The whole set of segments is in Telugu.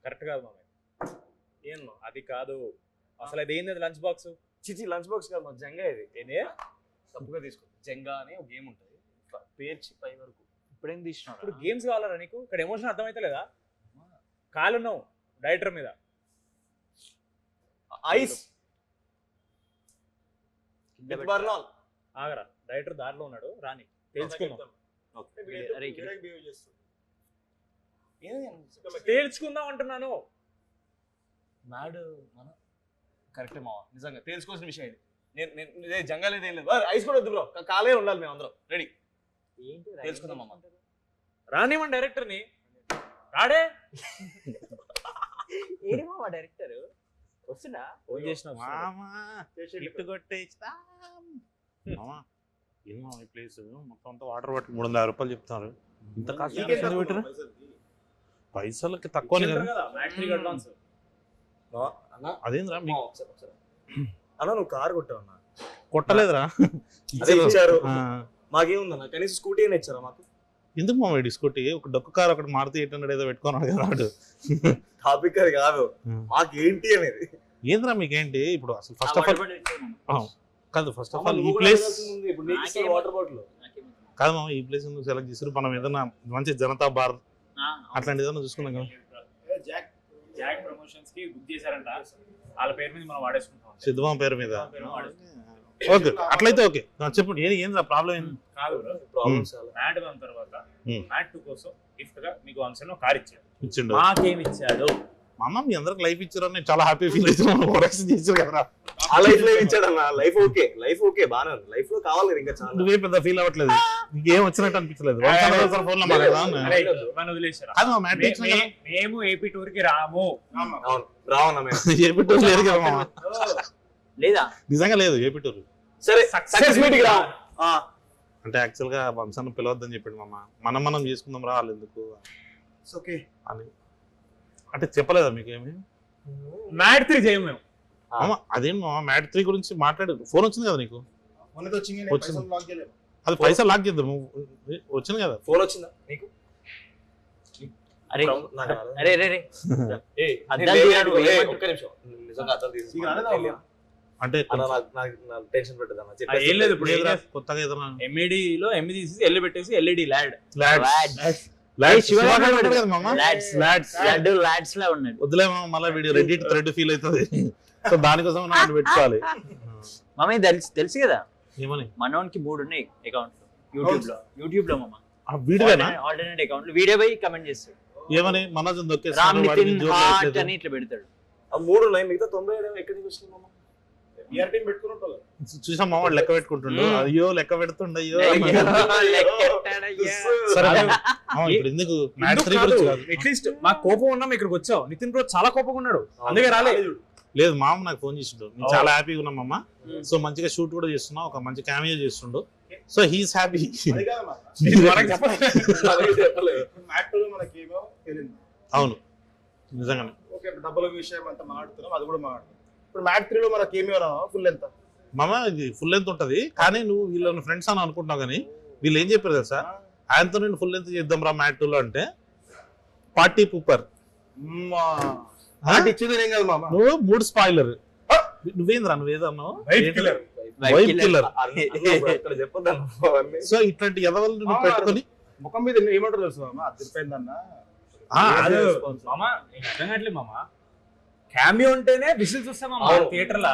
కరెక్ట్ కాదు మామయ్య. ఏం అది కాదు అసలు. అది ఏంది లంచ్ బాక్స్? చిచి లంచ్ బాక్స్ కాదు మా జంగా ఇది. ఏంది? తప్పుగా తీసుకో. జంగా అనే ఒక గేమ్ ఉంటుంది, పేర్చి పై వరకు. ఇప్పుడేం తీసినా ఇప్పుడు గేమ్స్ కావాలరా నీకు? ఇక్కడ ఎమోషన్ అర్థమైతే లేదా? కాలున్నావు డైరెక్టర్ మీద. ఐస్ ఆగరా, డైరెక్టర్ దారిలో ఉన్నాడు, రాని తేల్చుకుందాం. తేల్చుకుందాం అంటున్నాను. మ్యాడ్ కరెక్టే మావా, నిజంగా తేల్చుకోవాల్సిన విషయం ఇది. నేను జంగా లేదు ఏం లేదు. ఐస్ కూడా వద్దు బ్రో, కాలే ఉండాలి. మేము అందరం రెడీ. తెలుసుకుందాం అమ్మ. రానివ్వండి డైరెక్టర్ని. రాడే ఏడి మామ డైరెక్టర్ వస్తున్నా? ఫోన్ చేసిన ఈ ప్లేస్ మొత్తం అంతా వాటర్ పట్టి 300 రూపాయలు చెప్తున్నారు. ఇంత కాస్ట్ పెట్టరు. పైసలకి తక్కువ అదేంద్రా అన్నా నువ్వు కారు కొట్టావన్నా? కొట్టలేదురా, ఇచ్చారు. మాకేముందన్నా, కనీసం స్కూటీ అయినా ఇచ్చారా మాకు? ఎందుకు మా వీడి స్కూటీ? ఒక డొక్క కారు ఒకటి మారుతి 800 ఏదో పెట్టుకున్నాడు కదా రాడు. టాపిక్ అది కాదు, మాకేంటి అనేది. ఏంద్రా మీకేంటి ఇప్పుడు అసలు? ఫస్ట్ ఆఫ్ ఆల్ కాదు, ఫస్ట్ ఆఫ్ ఆల్ ఈ ప్లేస్ వాటర్ బాటిల్ కాదు మామ. ఈ ప్లేస్ నువ్వు సెలెక్ట్ చేసారు, మనం ఏదైనా మంచి జనతా బార్ అట్లాంటి ఏదైనా చూసుకున్నాం కదా. జాక్ ప్రమోషన్స్ కి బుక్ చేశారంట, వాళ్ళ పేరు మీద మనం వాడేసుకుంటాం. సిద్ధుమామ పేరు మీద. ఓకే, అట్లయితే ఓకే. చెప్పండి ఏంద్రా ప్రాబ్లం ఏంది? కాదు మ్యాట్ వన్ తర్వాత మ్యాట్ 2 కోసం గిఫ్ట్ గా మీకు అంశంలో కార్ ఇచ్చాడు. మాకేమి ఇచ్చాడు? మా అమ్మ మీ అందరికి లైఫ్ ఇచ్చారని చాలా హ్యాపీ ఫీల్ అవుతున్నాను. చేశారు కదా. ఆ లైఫ్ లో ఇచ్చాడన్న. లైఫ్ ఓకే, లైఫ్ ఓకే, బాగానే ఉంది. లైఫ్ లో కావాలి కదా ఇంకా చాలా. నువ్వే పెద్ద ఫీల్ అవ్వట్లేదు, నీకేం వచ్చినట్టు అనిపించలేదు. మేము ఏపీ టూర్ కి రాము. రావన్నా మేము ఏపీ టూర్ లేదు కదా మామ. లేదా? నిజంగా లేదు ఏపీ టూర్. సరే సక్సెస్ మీట్ కి రా. అంటే యాక్చువల్ గా వంశాన్ని పిలవద్దని చెప్పాడు మామ. మనం చేసుకుందాం రా, వాళ్ళు ఎందుకు అని. అంటే చెప్పలేదా మీకేమి? మ్యాట్ 3 చేయము మేము. అదేం మామ, మ్యాట్ 3 గురించి మాట్లాడు. ఫోన్ వచ్చింది కదా నీకు? అది పైసా లాక్ చేద్దాం. వచ్చింది కదా ఫోన్ వచ్చిందా నీకు? అరే అరే అరే అంటే టెన్షన్ పెట్టదన్నా. ఏం లేదు, ఇప్పుడు కొత్తగా ఏదైనా ఎంఈడి లో ఎంఈ తీసి ఎల్లు పెట్టేసి ఎల్ఈడి ల్యాడ్ వద్దులే మళ్ళీ వీడియో రెడ్డిట్ థ్రెడ్ ఫీల్ అవుతుంది. సో దానికోసం నాకు పెట్టుకోవాలి. మమ్మీ తెలుసు కదా ఏమని? మనోనికి 3 ఉన్నాయి అకౌంట్స్ యూట్యూబ్ లో మామ. వీడియోనా? ఆల్టర్నేట్ అకౌంట్ వీడియో పోయి కమెంట్ చేస్తాడు. ఏమని? మనోజ్ రామ్ నితిన్ హార్ట్ అని ఇట్లా పెడతాడు. ఆ 3 ఉన్నాయి, మిగతా 90 ఎక్కడి నుంచి వచ్చింది మామ? చూసా మామ లెక్క పెట్టుకుంటుండు. అయ్యో లెక్క పెడుతుండ. అయ్యో ఇప్పుడు ఎందుకు అట్లీస్ట్ మా కోపం ఉన్నా ఇక్కడికి వచ్చావు. నితిన్ బ్రో చాలా కోపంగా ఉన్నాడు, అందుకే రాలేదు. లేదు మామ నాకు ఫోన్ చేసిండు, నేను చాలా హ్యాపీగా ఉన్నామమ్మ. సో మంచిగా షూట్ కూడా చేస్తున్నా, ఒక మంచి క్యామియో చేస్తుండు. So he's happy. అవును నిజంగానే. డబ్బుల విషయం అంతా మాట్లాడుతున్నాం, అది కూడా మాట్లాడుతున్నాం. ఇప్పుడు మ్యాట్ 3 లో మనకి ఏమి ఫుల్ ఎంత మామ? ఇది ఫుల్ లెంత్ ఉంటది, కానీ నువ్వు వీళ్ళని ఫ్రెండ్స్ అని అనుకుంటున్నావు. కానీ వీళ్ళు ఏం చెప్పారు తెలుసా? ఆయనతో నేను ఫుల్ లెంత్ చేద్దాం రా మ్యాట్ 2 లో అంటే పార్టీ పూపర్ ఇచ్చింది ఏం కాదు మామ. నువ్వు 3 స్పాయిలర్. నువ్వేంద్రా నువ్వేదన్నావు? Wife killer. సో ఇట్లాంటి ఎదవలు నువ్వు పెట్టుకొని ముఖం మీద ఏమంటారు తెలుసు మామ? అదిరిపోయిందన్న. క్యామియో ఉంటేనే విజిల్స్ వస్తాయి మామ థియేటర్ లో.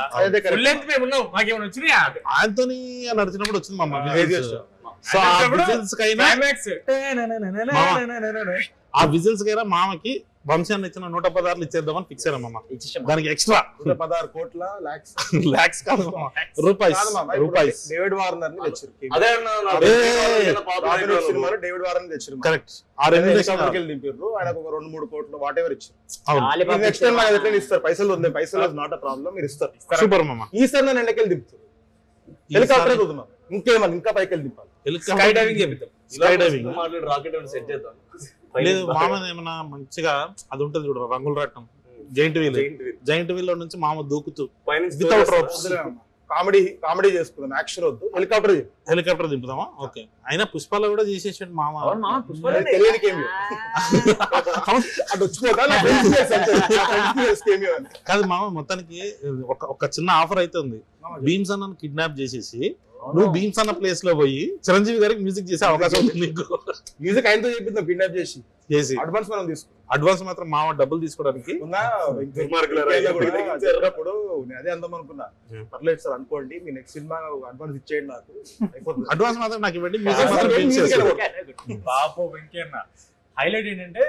ఫుల్ లెంత్ మేము ఉన్నాం, మాకేమైనా వచ్చినాయా? ఆయనతోని నడిచినప్పుడు వచ్చింది మామ. సో ఆ విజిల్స్ కైనా మామకి వంశాన్ని ఇచ్చిన 116 ఇచ్చేద్దామని ఫిక్స్ అయ్యాం మామ. దానికి ఎక్స్ట్రా 116 కోట్ల లాక్స్ కాదు రూపాయస్. డేవిడ్ వార్నర్ ని తెచ్చారు. డేవిడ్ వార్నర్ తెచ్చారు. కరెక్ట్. దింపారు ఆయనకు ఒక 2-3 కోట్లు వాట్ ఎవర్ ఇచ్చారు. నెక్స్ట్ టైం నాకు ఎట్లా ఇస్తారు? పైసలు ఉంది, పైసలు నాట్ అ ప్రాబ్లం, మీరు ఇస్తారు. సూపర్ మామ. ఈసారి నన్ను ఎండకెళ్ళి దింపుతారు. హెలికాప్టర్ చూద్దాం, ఇంకేమన్నా ఇంకా పైకి వెళ్ళి దింపాలి. స్కై డైవింగ్ చెప్తాం. స్కై డైవింగ్ రాకెట్ సెట్ చేద్దాం. లేదు మామ, ఏమన్నా మంచిగా అది ఉంటది చూడ, రంగుల రాటం, జైంట్ వీల్. జైంట్ వీల్ లో నుంచి మామ దూకుతూ వితౌట్ రోప్స్ కామెడీ చేసుకుందాం, యాక్షన్ వద్దు, హెలికాప్టర్ దింపుదామా? ఓకే. అయినా పుష్పాలు కూడా చేసేసాడు మామ. అవును మామ పుష్పలు తెలియని cameo. అటు వచ్చిపోతా నా friends cameo అని. కాదు మామ, మొత్తానికి ఒక చిన్న ఆఫర్ అయితే ఉంది. భీమ్స్ అన్న కిడ్నాప్ చేసేసి నువ్వు భీమ్స్ అన్న ప్లేస్ లో పోయి చిరంజీవి గారికి మ్యూజిక్ చేసే అవకాశం ఉంది నీకు. మ్యూజిక్ ఆయనతో చెప్పింది కిడ్నాప్ చేసి అడ్వాన్స్ మనం తీసుకున్నాం. అడ్వాన్స్ మాత్రం మామ డబ్బులు తీసుకోవడానికి చెప్పినప్పుడు నేను అదే అందాం అనుకున్నా. పర్లేదు సార్ అనుకోండి, మీ నెక్స్ట్ సినిమా అడ్వాన్స్ ఇచ్చేయండి నాకు, అయిపోతుంది. అడ్వాన్స్ మాత్రం నాకు ఇవ్వండి, మ్యూజిక్ మాత్రం నేను చేస్తాను. పాపో వెంకన్న హైలైట్ ఏంటంటే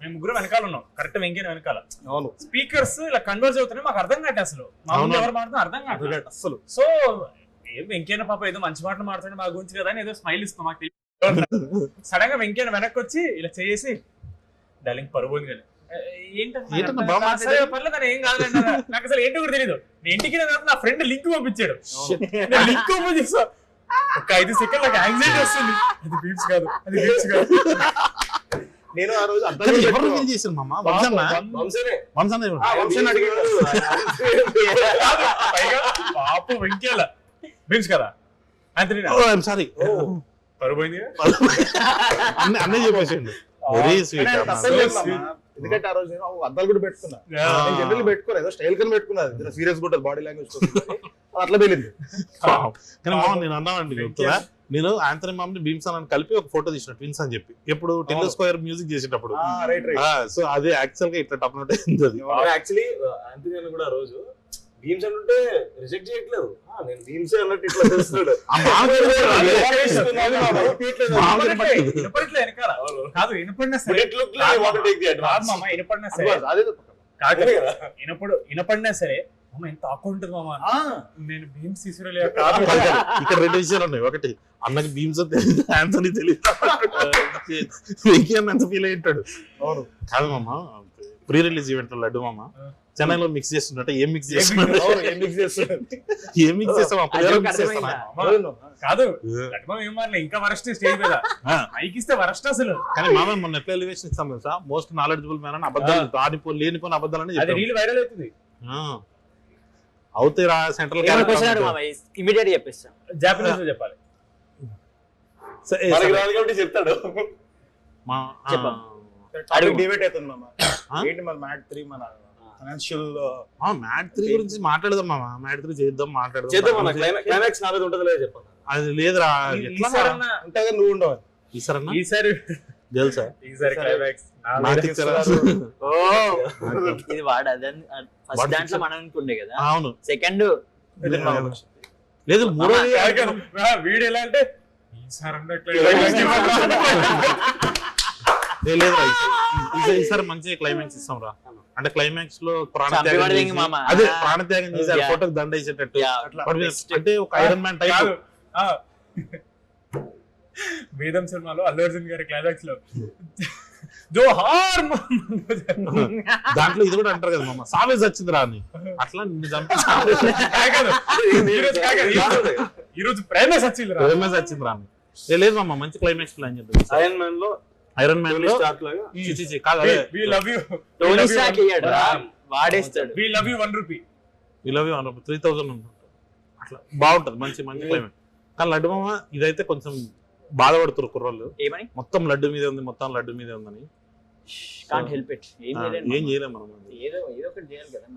మేము ముగ్గురు వెనకాల ఉన్నాం, కరెక్ట్ వెంకన్న వెనకాల. అవును, స్పీకర్స్ ఇలా కన్వర్జ్ అవుతున్నాయి, మాకు అర్థం కాదు అసలు మా ముందు ఎవరు మాట్లాడుతున్నా అర్థం కాదు అసలు. సో ఏం వెంకన్న పాప ఏదో మంచి మాటలు మాట్లాడి మా గురించి కదా అని ఏదో స్మైల్ ఇస్తాం మాకు. సడన్ గా వెంకన్న వెనక్కి వచ్చి ఇలా చేసి డార్లింగ్ పరువుంది కానీ ఏంటన్నా బాగా మాట్లాడారు? పర్లేదు ఏం కాదండి, నాకు అసలు ఏంటో కూడా తెలియదు. నేను ఇంటికి నా ఫ్రెండ్ లింక్ పంపించాడు, లింక్ ఓపెన్ చేసా, ఒక 5 సెకండ్ నాకు యాంగ్జైటీ వస్తుంది, అది బీట్స్ కాదు, అది బీట్స్ కాదు. నేను ఆ రోజు అర్థం కానీ ఎవరు రిలీజ్ చేశారు మామ? వంశన్న పాప వెంకయ్య బీట్స్ కదా అంతే. సారీ పరుపోయింది అన్నీ చెప్పేసిండు. Very sweet. ఎందుకంటే ఆ రోజు నేను అద్దాలు కూడా పెట్టుకున్నా, జనరల్ పెట్టుకోలేదు, ఏదో స్టైల్ కింద పెట్టుకున్నది, సీరియస్ కూడా బాడీ లాంగ్వేజ్ అట్లా వెళ్ళింది. కానీ మామ నేను అన్నానండి గుర్తురా, నేను ఆంథనీ మామ్ని భీమ్స్ అని కలిపి ఒక ఫోటో తీసిన ట్విన్స్ అని చెప్పి, ఎప్పుడు టెల్లో స్క్వేర్ మ్యూజిక్ చేసేటప్పుడు. సో అది యాక్చువల్ గా ఇట్లా టప్ నోట్ అయింది. అది యాక్చువల్లీ ఆంథనీ కూడా ఆ రోజు భీమ్స్ అంటే రిజెక్ట్ చేయట్లేదు, నేను భీమ్స్ అన్నట్టు ఇట్లా తెలుస్తున్నాడు. వినపడినా సరే ఎంత ఆకు ఉంటుంది మామ, నేను భీమ్స్ తీసుకురా. ఇక్కడ 2 విషయాలు ఉన్నాయి. ఒకటి, అన్నకి భీమ్స్ తెలియదు, ఆంథనీ తెలియదు, ఎంత ఫీల్ అయి ఉంటాడు. కాదు మామ, ప్రీ రిలీజ్ ఈవెంట్ లో లడ్డు మామ చెన్నైలో మిక్స్ చేస్తున్నట్టు ఏం మిక్స్ చేస్తున్నా కాదు ఇంకా వరస్ట్ స్టేజ్ మీద మైక్ ఇస్తే వరస్ట్ అసలు. కానీ మామ మొన్న ఎట్లా ఎలివేషన్ ఇస్తాం తెలుసా, మోస్ట్ నాలెడ్జబుల్ మ్యాన్ అని అబద్ధాలు లేనిపోయిన అబద్ధాలని అది రీల్ వైరల్ అవుతుంది. అవుతాయిరా సెంట్రల్ ఇమిడియట్ చెప్పేస్తా, జాపనీస్ లో చెప్పాలి చెప్తాడు. డిబేట్ అవుతుంది మామ, ఏంటి మన మ్యాట్ 3 మన ఫైనాన్షియల్ మ్యాట్ 3 గురించి మాట్లాడదాం మామ, మ్యాట్ 3 చేద్దాం, మాట్లాడదాం. క్లైమాక్స్ నాలుగు ఉంటది లేదు చెప్పండి. అది లేదురా, ఉంటాగా నువ్వు ఉండవు ఈసారి తెలుసా ఇది వాడు అదని ఫస్ట్ దాంట్లో మనం అనుకుండే కదా. అవును, సెకండ్ లేదు మూడో వీడు ఎలా అంటే ఈసారి మంచి క్లైమాక్స్ ఇస్తాం రా. అంటే క్లైమాక్స్ లో అదే ప్రాణత్యాగం చేశారు, ఫోటోకి దండ వేసేటట్టు. అంటే ఒక ఐరన్ మ్యాన్ టైప్. వేదం సినిమాలో అల్లు అర్జున్ గారి క్లైమాక్స్ లో జోహార్ దాంట్లో ఇది కూడా అంటారు కదా మామ, సావేజ్ వచ్చింది రా అని. అట్లా నిన్ను చంపి ఈరోజు ప్రేమేస్ వచ్చింది రా అని. లేదు మామ, మంచి క్లైమాక్స్ ప్లాన్ చేద్దాం. ఐరన్ మ్యాన్ లో వాడేస్తాడు we love you 1 rupee 3000 అట్లా బాగుంటది. మంచి క్లైమాక్స్. కానీ లడ్డు మామ ఇదైతే కొంచెం బాధపడుతున్నారు కుర్రోళ్ళు, మొత్తం లడ్డు మీదే ఉంది, మొత్తం లడ్డు మీదే ఉందని. ఏం చేయలేం మనం.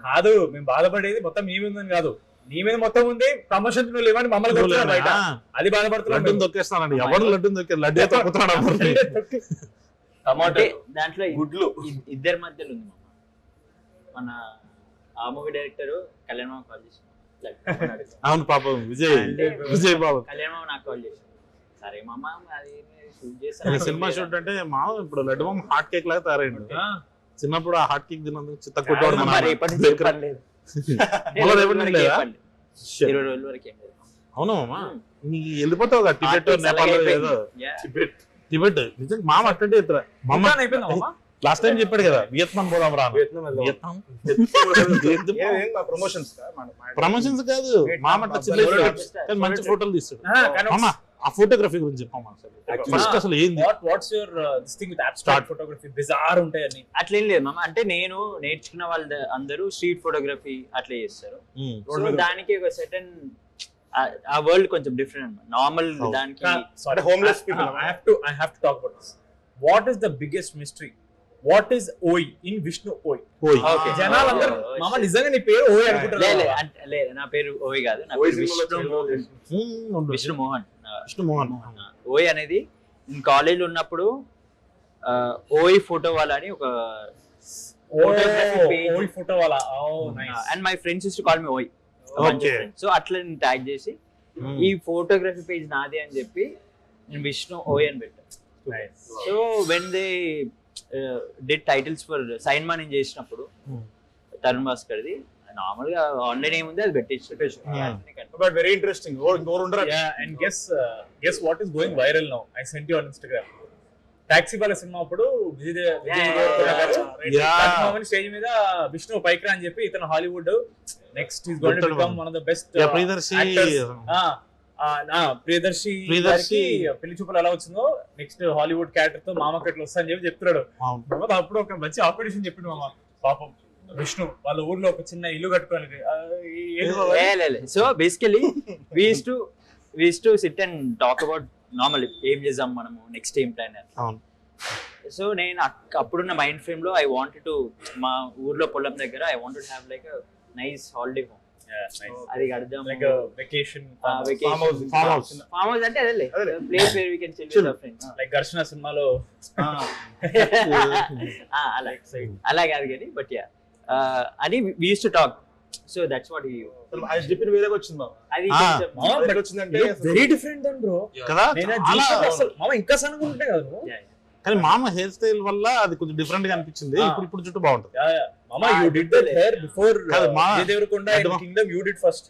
కాదు మేము బాధపడేది మొత్తం మీ మీద ఉందని కాదు, నీ మీద మొత్తం ఉంది, ప్రమోషన్ లేవని మమ్మల్ని బయట అది బాధపడుతున్నాడు. లడ్డు తొక్కేస్తానండి, ఎవరు లడ్డు తొక్కే లడ్డు తొక్కుతున్నాడు. దాంట్లో గుడ్లు ఇద్దరి మధ్యలో ఉంది మన ఆ మూవీ డైరెక్టర్ కళ్యాణ్ మామ కాల్ చేసి. అవును పాపం విజయ్ బాబు కళ్యాణ్ మామ నాకు కాల్ చేసి, సరే మామ అది సినిమా షూట్ అంటే మామ ఇప్పుడు లడ్డు మామ హాట్ కేక్ లాగా తయారైండు. చిన్నప్పుడు ఆ హాట్ కేక్ తిన్నందుకు చిత్త కొట్టాడు. అవునా మామ, నీ వెళ్ళిపోతావు కదా టిబెట్ నేపాల్ ఏదో. టిబెట్ నిజంగా మామ అట్టంటే లాస్ట్ టైం చెప్పాడు కదా, వియత్నాం పోదాం రా. ప్రమోషన్స్ కాదు మామ, మంచి ఫోటోలు తీస్తాడు. ఆ ఫోటోగ్రఫీ గురించి చెప్పమ్మా ఫస్ట్ అసలు ఏంది what's your this thing with abstract photography bizarre ఉంటాయని అట్లేం లేదు మామ. అంటే నేను నేర్చుకున్న వాళ్ళు అందరూ స్ట్రీట్ ఫోటోగ్రఫీ అట్లా చేస్తారు. సో దానికి ఒక సెటన్ ఆ వరల్డ్ కొంచెం డిఫరెంట్ అన్నమాట. నార్మల్ దానికి sorry homeless people I have to talk about this. What is the biggest mystery? What is OI in Vishnu OI? Okay. జనాలందరూ మామ నిజంగా నీ పేరు ఓయ్ అనుకుంటారు. లేదు నా పేరు ఓయ్ కాదు, నా పేరు విష్ణు మోహన్. విష్ణు మోహన్. ఓయ్ అనేది నేను కాలేజ్ లో ఉన్నప్పుడు ఓయ్ ఫోటో వాళ్ళ అని ఒక ఓయ్ ఫోటో వాళ్ళ and my friends use to call me ఓయ్. సో అట్లా నేను ట్యాగ్ చేసి ఈ ఫోటోగ్రఫీ పేజ్ నాది అని చెప్పి నేను విష్ణు ఓయ్ అని పెట్టాను. So when they did titles for cinema నేను చేసినప్పుడు తరుణ్ భాస్కర్ది నార్మల్ గా ఆన్లైన్ ఏముంది అది పెట్టేసి but very interesting. and guess what is going viral now? I sent you on Instagram. Taxi Bala cinema అప్పుడు స్టేజ్ మీద విష్ణు పైక్రా అని చెప్పి ఇతను Hollywood next is going to become one of the best Priyadarshi పెళ్లి చూపులు ఎలా వచ్చిందో నెక్స్ట్ హాలీవుడ్ క్యారెక్టర్ తో మామ కట్లు వస్తా అని చెప్పి చెప్తున్నాడు. అప్పుడు ఒక మంచి ఆపరేషన్ చెప్పిండు మామ పాపం విష్ణు వాళ్ళ ఊర్లో ఒక చిన్న ఇల్లు కట్టుకోవాలి. So basically we use to sit and talk about normal ఏం చేద్దాం మనము నెక్స్ట్ ఏం ప్లాన్ అని. సో నేను అప్పుడున్న మైండ్ ఫ్రేమ్ లో ఐ వాంటెడ్ టు మా ఊర్లో పొలం దగ్గర I wanted to have like nice holiday home. అది కడదాం లైక్ వెకేషన్ ఫామ్ హౌస్ అంటే అదే place where we can chill with our friends like Gharshana సినిమాలో అలా కాదు కానీ బట్ యా అని we use to talk. So that's what he depend వేరేగా వచ్చింది మామ. అది కొంచెం వచ్చిందంటే వెరీ డిఫరెంట్ దెన్ బ్రో కదా. మామ ఇంకా సన్నగా ఉంటాయి కదా బ్రో. కానీ మామ హెయిర్ స్టైల్ వల్ల అది కొంచెం డిఫరెంట్ గా అనిపించింది. ఇప్పుడు జుట్టు బాగుంటుంది. మామ you did that hair before Deverakonda in Kingdom you did first.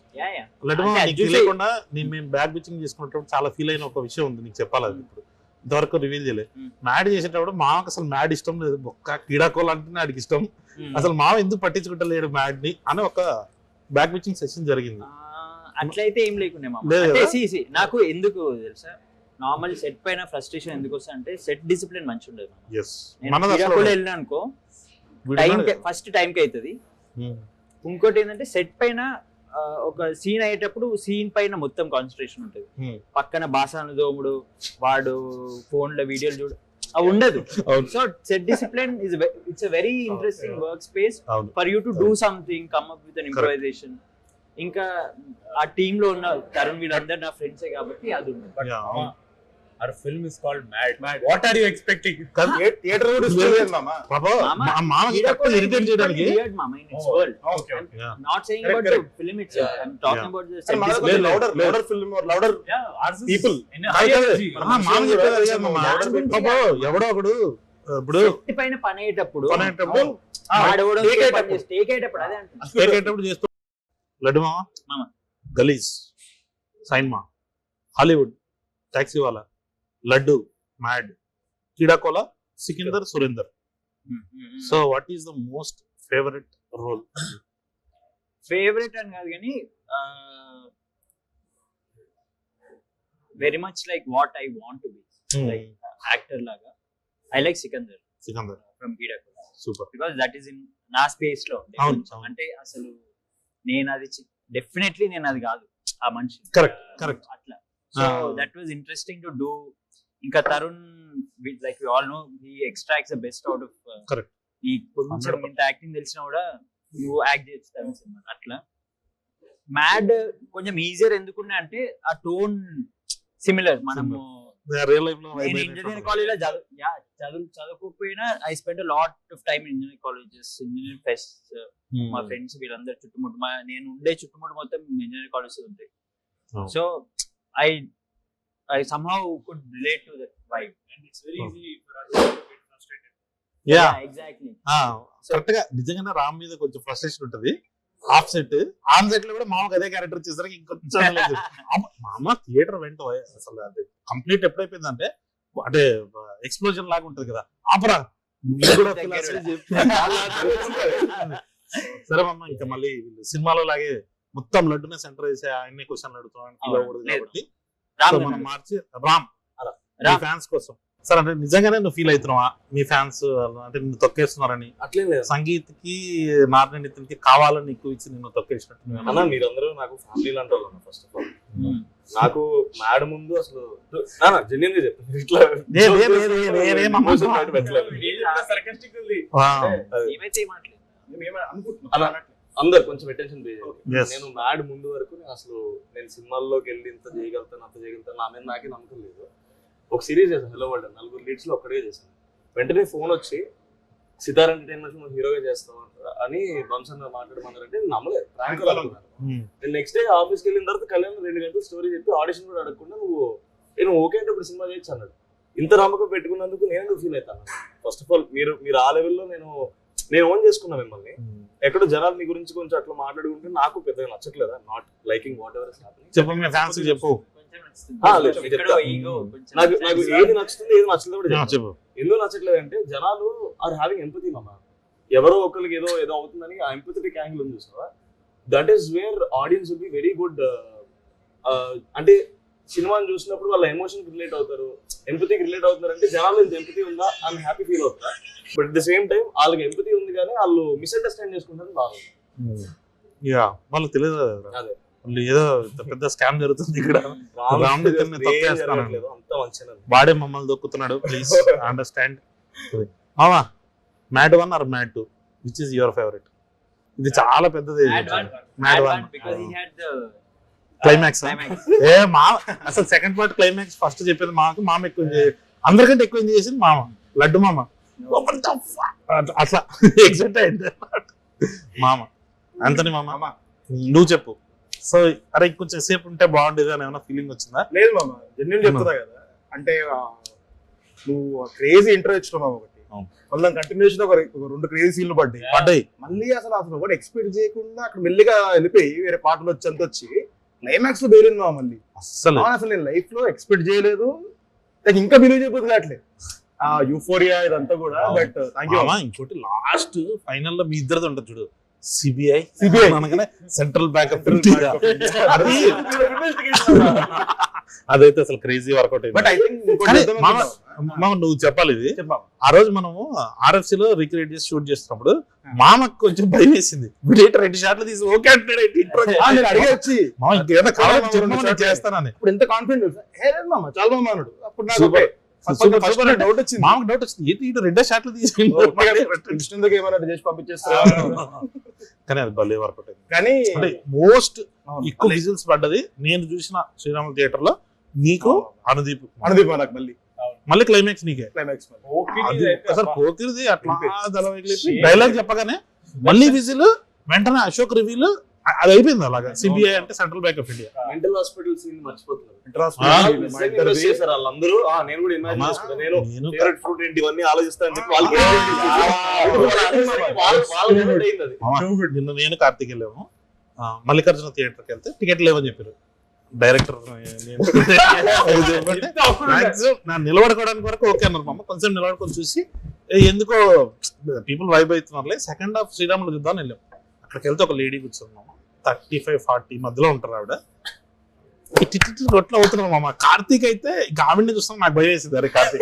లేకుండా మేము బ్యాక్ బిచింగ్ చేసుకున్నప్పుడు చాలా ఫీల్ అయిన ఒక విషయం ఉంది నీకు చెప్పాలి. అది ఇప్పుడు ఇంతవరకు రివీల్ చేయలేదు. మ్యాడ్ చేసేటప్పుడు మామకు అసలు మ్యాడ్ ఇష్టం లేదు. ఒక్క క్రీడాకోలు అంటే ఆడికి ఇష్టం. అసలు మామ ఎందుకు పట్టించుకుంటలేడు మ్యాడ్ ని అని ఒక బ్యాక్ బిచింగ్ సెషన్ జరిగింది. అట్లయితే ఏం లేకుండా నాకు ఎందుకు తెలుసా నార్మల్ సెట్ పైన ఫ్రస్ట్రేషన్ ఎందుకు వస్తా అంటే సెట్ డిసిప్లిన్ మంచి ఉండదు. వెళ్ళినా అనుకో ఫస్ట్ టైం కి అవుతుంది. ఇంకోటి ఏంటంటే సెట్ పైన ఒక సీన్ అయ్యేటప్పుడు సీన్ పైన మొత్తం కాన్సన్ట్రేషన్ ఉంటుంది. పక్కన బాసాను దోముడు వాడు ఫోన్ లో వీడియోలు చూడు అవి ఉండదు. So set discipline it's a very interesting work space for you to do something come up with an improvisation. ఇంకా ఆ టీమ్ లో ఉన్న తరుణ్ వీళ్ళందరూ నా ఫ్రెండ్సే కాబట్టి అది ఉంది. Our film is called Mad. What are you expecting? Theatre కూడా ఇస్తలేదు మామ. మామకి కరెక్ట్ ఇరిటేట్ చేయడానికి not saying about the film itself. I'm talking about the set discipline. louder film or louder people. మామ చెప్పేది అది మామ. ఎవడో ఒకడు ఇప్పుడు పైన పని అయ్యేటప్పుడు చేస్తూ లడ్డు మామ గలీజ్ cinema Hollywood Taxiwaala Laddu Mad Kreedakola Sikandar Surender. So what is the most favourite role? Favourite అని కాదు కానీ very much like what I want to be like actor లాగా I like Sikandar from Kreedakola. Super. Because that is in నా స్పేస్ లో అంటే అసలు నేను అది డెఫినెట్లీ నేను అది కాదు ఆ మనిషి. కరెక్ట్ అట్లా. So that was interesting to do. ఇంకా Tarun like we all know he extracts the best out of correct. ఈ కొంచెం ఇంత యాక్టింగ్ తెలిసినా కూడా నువ్వు యాక్ట్ చేస్తావు సినిమా. అట్లా మ్యాడ్ కొంచెం ఈజియర్ ఎందుకున్నా అంటే ఆ టోన్ సిమిలర్. మనము ఇంజనీరింగ్ కాలేజ్ లో చదువుకోకపోయినా I spend lot of time in engineering colleges, engineering fest. మా ఫ్రెండ్స్ వీళ్ళందరూ చుట్టుముట్టు నేను ఉండే చుట్టుముట్టు మొత్తం ఇంజనీరింగ్ కాలేజెస్ ఉంటాయి. So I somehow could relate to that vibe and it's very easy for us to get frustrated. Yeah, exactly. Correct గా నిజంగానే రామ్ మీద కొంచెం ఫ్రస్ట్రేషన్ ఉంటది. ఆఫ్ సెట్ ఆన్ సెట్ లో కూడా మామకు అదే క్యారెక్టర్ వచ్చేసరికి ఇంకొంచెం లేదు. మామ థియేటర్ వెంట అసలు అది కంప్లీట్ ఎప్పుడైపోయిందంటే అంటే ఎక్స్ప్లోజన్ లాగా ఉంటది కదా. ఆపరా సరే మామ ఇంకా మళ్ళీ సినిమాలో లాగే మొత్తం లడ్డునే సెంటర్ చేసి ఆయన్ని క్వశ్చన్లు అడుగుతాం కాబట్టి రామ్ మనం మార్చి రామ్ అలా. మీ ఫ్యాన్స్ కోసం సార్ అంటే నిజంగానే నువ్వు ఫీల్ అవుతున్నావా మీ ఫ్యాన్స్ అంటే నిన్ను తొక్కేస్తున్నారని అట్లేం లేదు సంగీత్ కి నారాయణ నితిన్కి కావాలని ఎక్కువ ఇచ్చి నిన్ను తొక్కేసినట్టు అన్న. మీరందరూ నాకు ఫ్యామిలీ లాంటి వాళ్ళు ఫస్ట్ ఆఫ్ ఆల్. నాకు మ్యాడ్ ముందు అసలు జెన్యున్ గా చెప్తాను ఇట్లా emotion బయట పెట్టలేదు. సర్కాస్టిక్ ఉంది. ఏమైతే ఏమాట్లేదు. అలా అందరు కొంచెం అటెన్షన్ పే చేయాలి. Yes. నేను మ్యాడ్ ముందు వరకు నేను సినిమాల్లోకి వెళ్ళి ఇంత చేయగలుగుతాను అంత చేయగలుగుతాను నా మీద నాకే నమ్మకం లేదు. ఒక సిరీస్ చేశాను హలో వరల్డ్, 4 లీడ్స్ లో ఒక్కడే చేశాను. వెంటనే ఫోన్ వచ్చి సితార్ ఎంటర్టైన్మెంట్స్ నువ్వు హీరోగా చేస్తావు అని బంసన్ మాట్లాడమన్నారంటే నేను నమ్మలేదు. ప్రాంక్ అనుకున్నాను. నేను నెక్స్ట్ డే ఆఫీస్కి వెళ్ళిన తర్వాత కళ్యాణ్ 2 గంటలు స్టోరీ చెప్పి ఆడిషన్ కూడా అడగకుండా నేను ఓకే అంటే ఇప్పుడు సినిమా చేయొచ్చు అన్నాడు. ఇంత నమ్మకం పెట్టుకున్నందుకు నేను ఫీల్ అవుతాను. ఫస్ట్ ఆఫ్ ఆల్ మీరు ఆ లెవెల్లో నేను ఓన్ చేసుకున్నా మిమ్మల్ని. ఎక్కడో జనాలు మీ గురించి కొంచెం అట్లా మాట్లాడుకుంటే నాకు పెద్దగా నచ్చట్లేదు. Not liking what ever is happening. చెప్పు మీ ఫ్యాన్స్ చెప్పు. నాకు ఏది నచ్చుతుంది ఏది నచ్చలేదు కూడా చెప్తాను. చెప్పు ఎందుకు నచ్చట్లేదు అంటే జనాలు ఆర్ హ్యావింగ్ ఎంపతి మామ. ఎవరో ఒకరికి ఏదో అవుతుందని ఆ ఎంపథెటిక్ యాంగిల్ ఉంది చూసావా, that is where audience will be very good. అంటే సినిమాని చూసినప్పుడు వాళ్ళ ఎమోషన్ రిలేట్ అవుతారు, ఎంపతికి రిలేట్ అవుతున్నారు. అంటే జనాలు ఇంత ఎంపతి ఉందా అని హ్యాపీ ఫీల్ అవుతారా. But at the same time వాళ్ళకి ఎంపతి ఉంది కానీ వాళ్ళు మిస్అండర్స్టాండ్ చేసుకుంటారు బాగుంది. వాళ్ళకి తెలియదు అదే వాళ్ళు ఏదో పెద్ద స్కామ్ జరుగుతుంది ఇక్కడ. రామ్ నితిన్ ని తొక్కేస్తాను. అంత మంచిగా వాడే మమ్మల్ని దొక్కుతున్నాడు. Please understand. మామా Mad 1 or Mad 2 which is your favourite? ఇది చాలా పెద్దది. Mad 1 because he had the climax. ఏ మామ అసలు సెకండ్ పార్ట్ క్లైమాక్స్ ఫస్ట్ చెప్పేది మామ ఎక్కువ అందరికంటే ఎక్కువ చేసింది మామ. లడ్డు మామ అట్లా ఎక్సైట్ అయింది మామ. అంతని మామ నువ్వు చెప్పు. సో అరే కొంచెం సేపు ఉంటే బాగుండేది అని ఏమైనా ఫీలింగ్ వచ్చిందా? లేదు మామ, జెన్యున్ చెప్తున్నా కదా. అంటే నువ్వు క్రేజీ ఇంటర్ ఇచ్చినావు మామ. ఒకటి మళ్ళీ కంటిన్యూషన్ ఒక 2 క్రేజీ సీన్లు పడ్డాయి. మళ్ళీ అసలు ఒకటి ఎక్స్పెక్ట్ చేయకుండా అక్కడ మెల్లిగా వెళ్ళిపోయి వేరే పాటలు వచ్చి అంత వచ్చి క్లైమాక్స్ లో బేరింది మామ. మళ్ళీ అసలు నేను లైఫ్ లో ఎక్స్పెక్ట్ చేయలేదు. నాకు ఇంకా బిలీవ్ చేయబోతుంది అట్లే ఆ యూఫోరియా ఇదంతా కూడా. బట్ ఇంకోటి లాస్ట్ ఫైనల్ లో మీ ఇద్దరిది ఉంటుంది చూడు, సిబిఐ అనగానే సెంట్రల్ బ్యాంక్ ఆఫ్ ఇండియా, అదైతే అసలు క్రేజీ వర్కౌట్ అయింది. మామ నువ్వు చెప్పాలి ఇది. ఆ రోజు మనము RFC లో రిక్రియేట్ చేసి షూట్ చేస్తున్నప్పుడు మామకు కొంచెం భయం వేసింది. వీడేట 2 షాట్లు తీసి ఓకే అంటే అడిగొచ్చి ఇంకేదో కావాలి చేస్తానని. ఇప్పుడు ఎంత కాన్ఫిడెంట్ మామ, చాలా మామ అన్నాడు. అప్పుడు నాకు డౌట్ వచ్చింది. మామకు డౌట్ వచ్చింది, ఏంటి 2 షాట్లు తీసి ఏమైనా చేసి పంపించేస్తారు. కానీ అది భలే వర్కౌట్ అయింది. కానీ అంటే మోస్ట్ ఎక్కువ విజిల్స్ పడ్డది నేను చూసిన శ్రీరాములు థియేటర్ లో నీకు అనుదీప్ నాకు మళ్ళీ క్లైమాక్స్ నీకే. క్లైమాక్స్ అసలు పోకిరిది అట్లా డైలాగ్ చెప్పగానే మళ్ళీ విజిల్ వెంటనే అశోక్ రివ్యూలు అది అయిపోయింది. అలాగా సిబిఐ అంటే Central Bank of India. Mental hospital scene మర్చిపోతున్నారు అందరూ. నేను కూడా ఇమాజిన్ చేసుకున్నాను. నేను ఫేవరెట్ ఫ్రూట్ ఏంటి ఇవన్నీ ఆలోచిస్తాను చెప్పి వాళ్ళకి నిన్న నేను కార్తీక్ వెళ్ళాము మల్లికార్జున థియేటర్కి వెళ్తే టికెట్ లేవని చెప్పారు డైరెక్టర్. నిలబడుకోవడానికి వరకు ఓకే అన్నారు మామ. కొంచెం నిలబడుకొని చూసి ఎందుకో పీపుల్ వైబ్ అవుతున్నారులే. సెకండ్ హాఫ్ శ్రీరాములు చూద్దామని వెళ్ళాం. అక్కడికి వెళ్తే ఒక లేడీ కూర్చున్నాం, 35-40 మధ్యలో ఉంటారు ఆవిడ. రొట్లు అవుతున్నారు మామ. కార్తీక్ అయితే ఇంకా ఆవిడని చూస్తాం నాకు భయం వేసింది. అరే కార్తీక్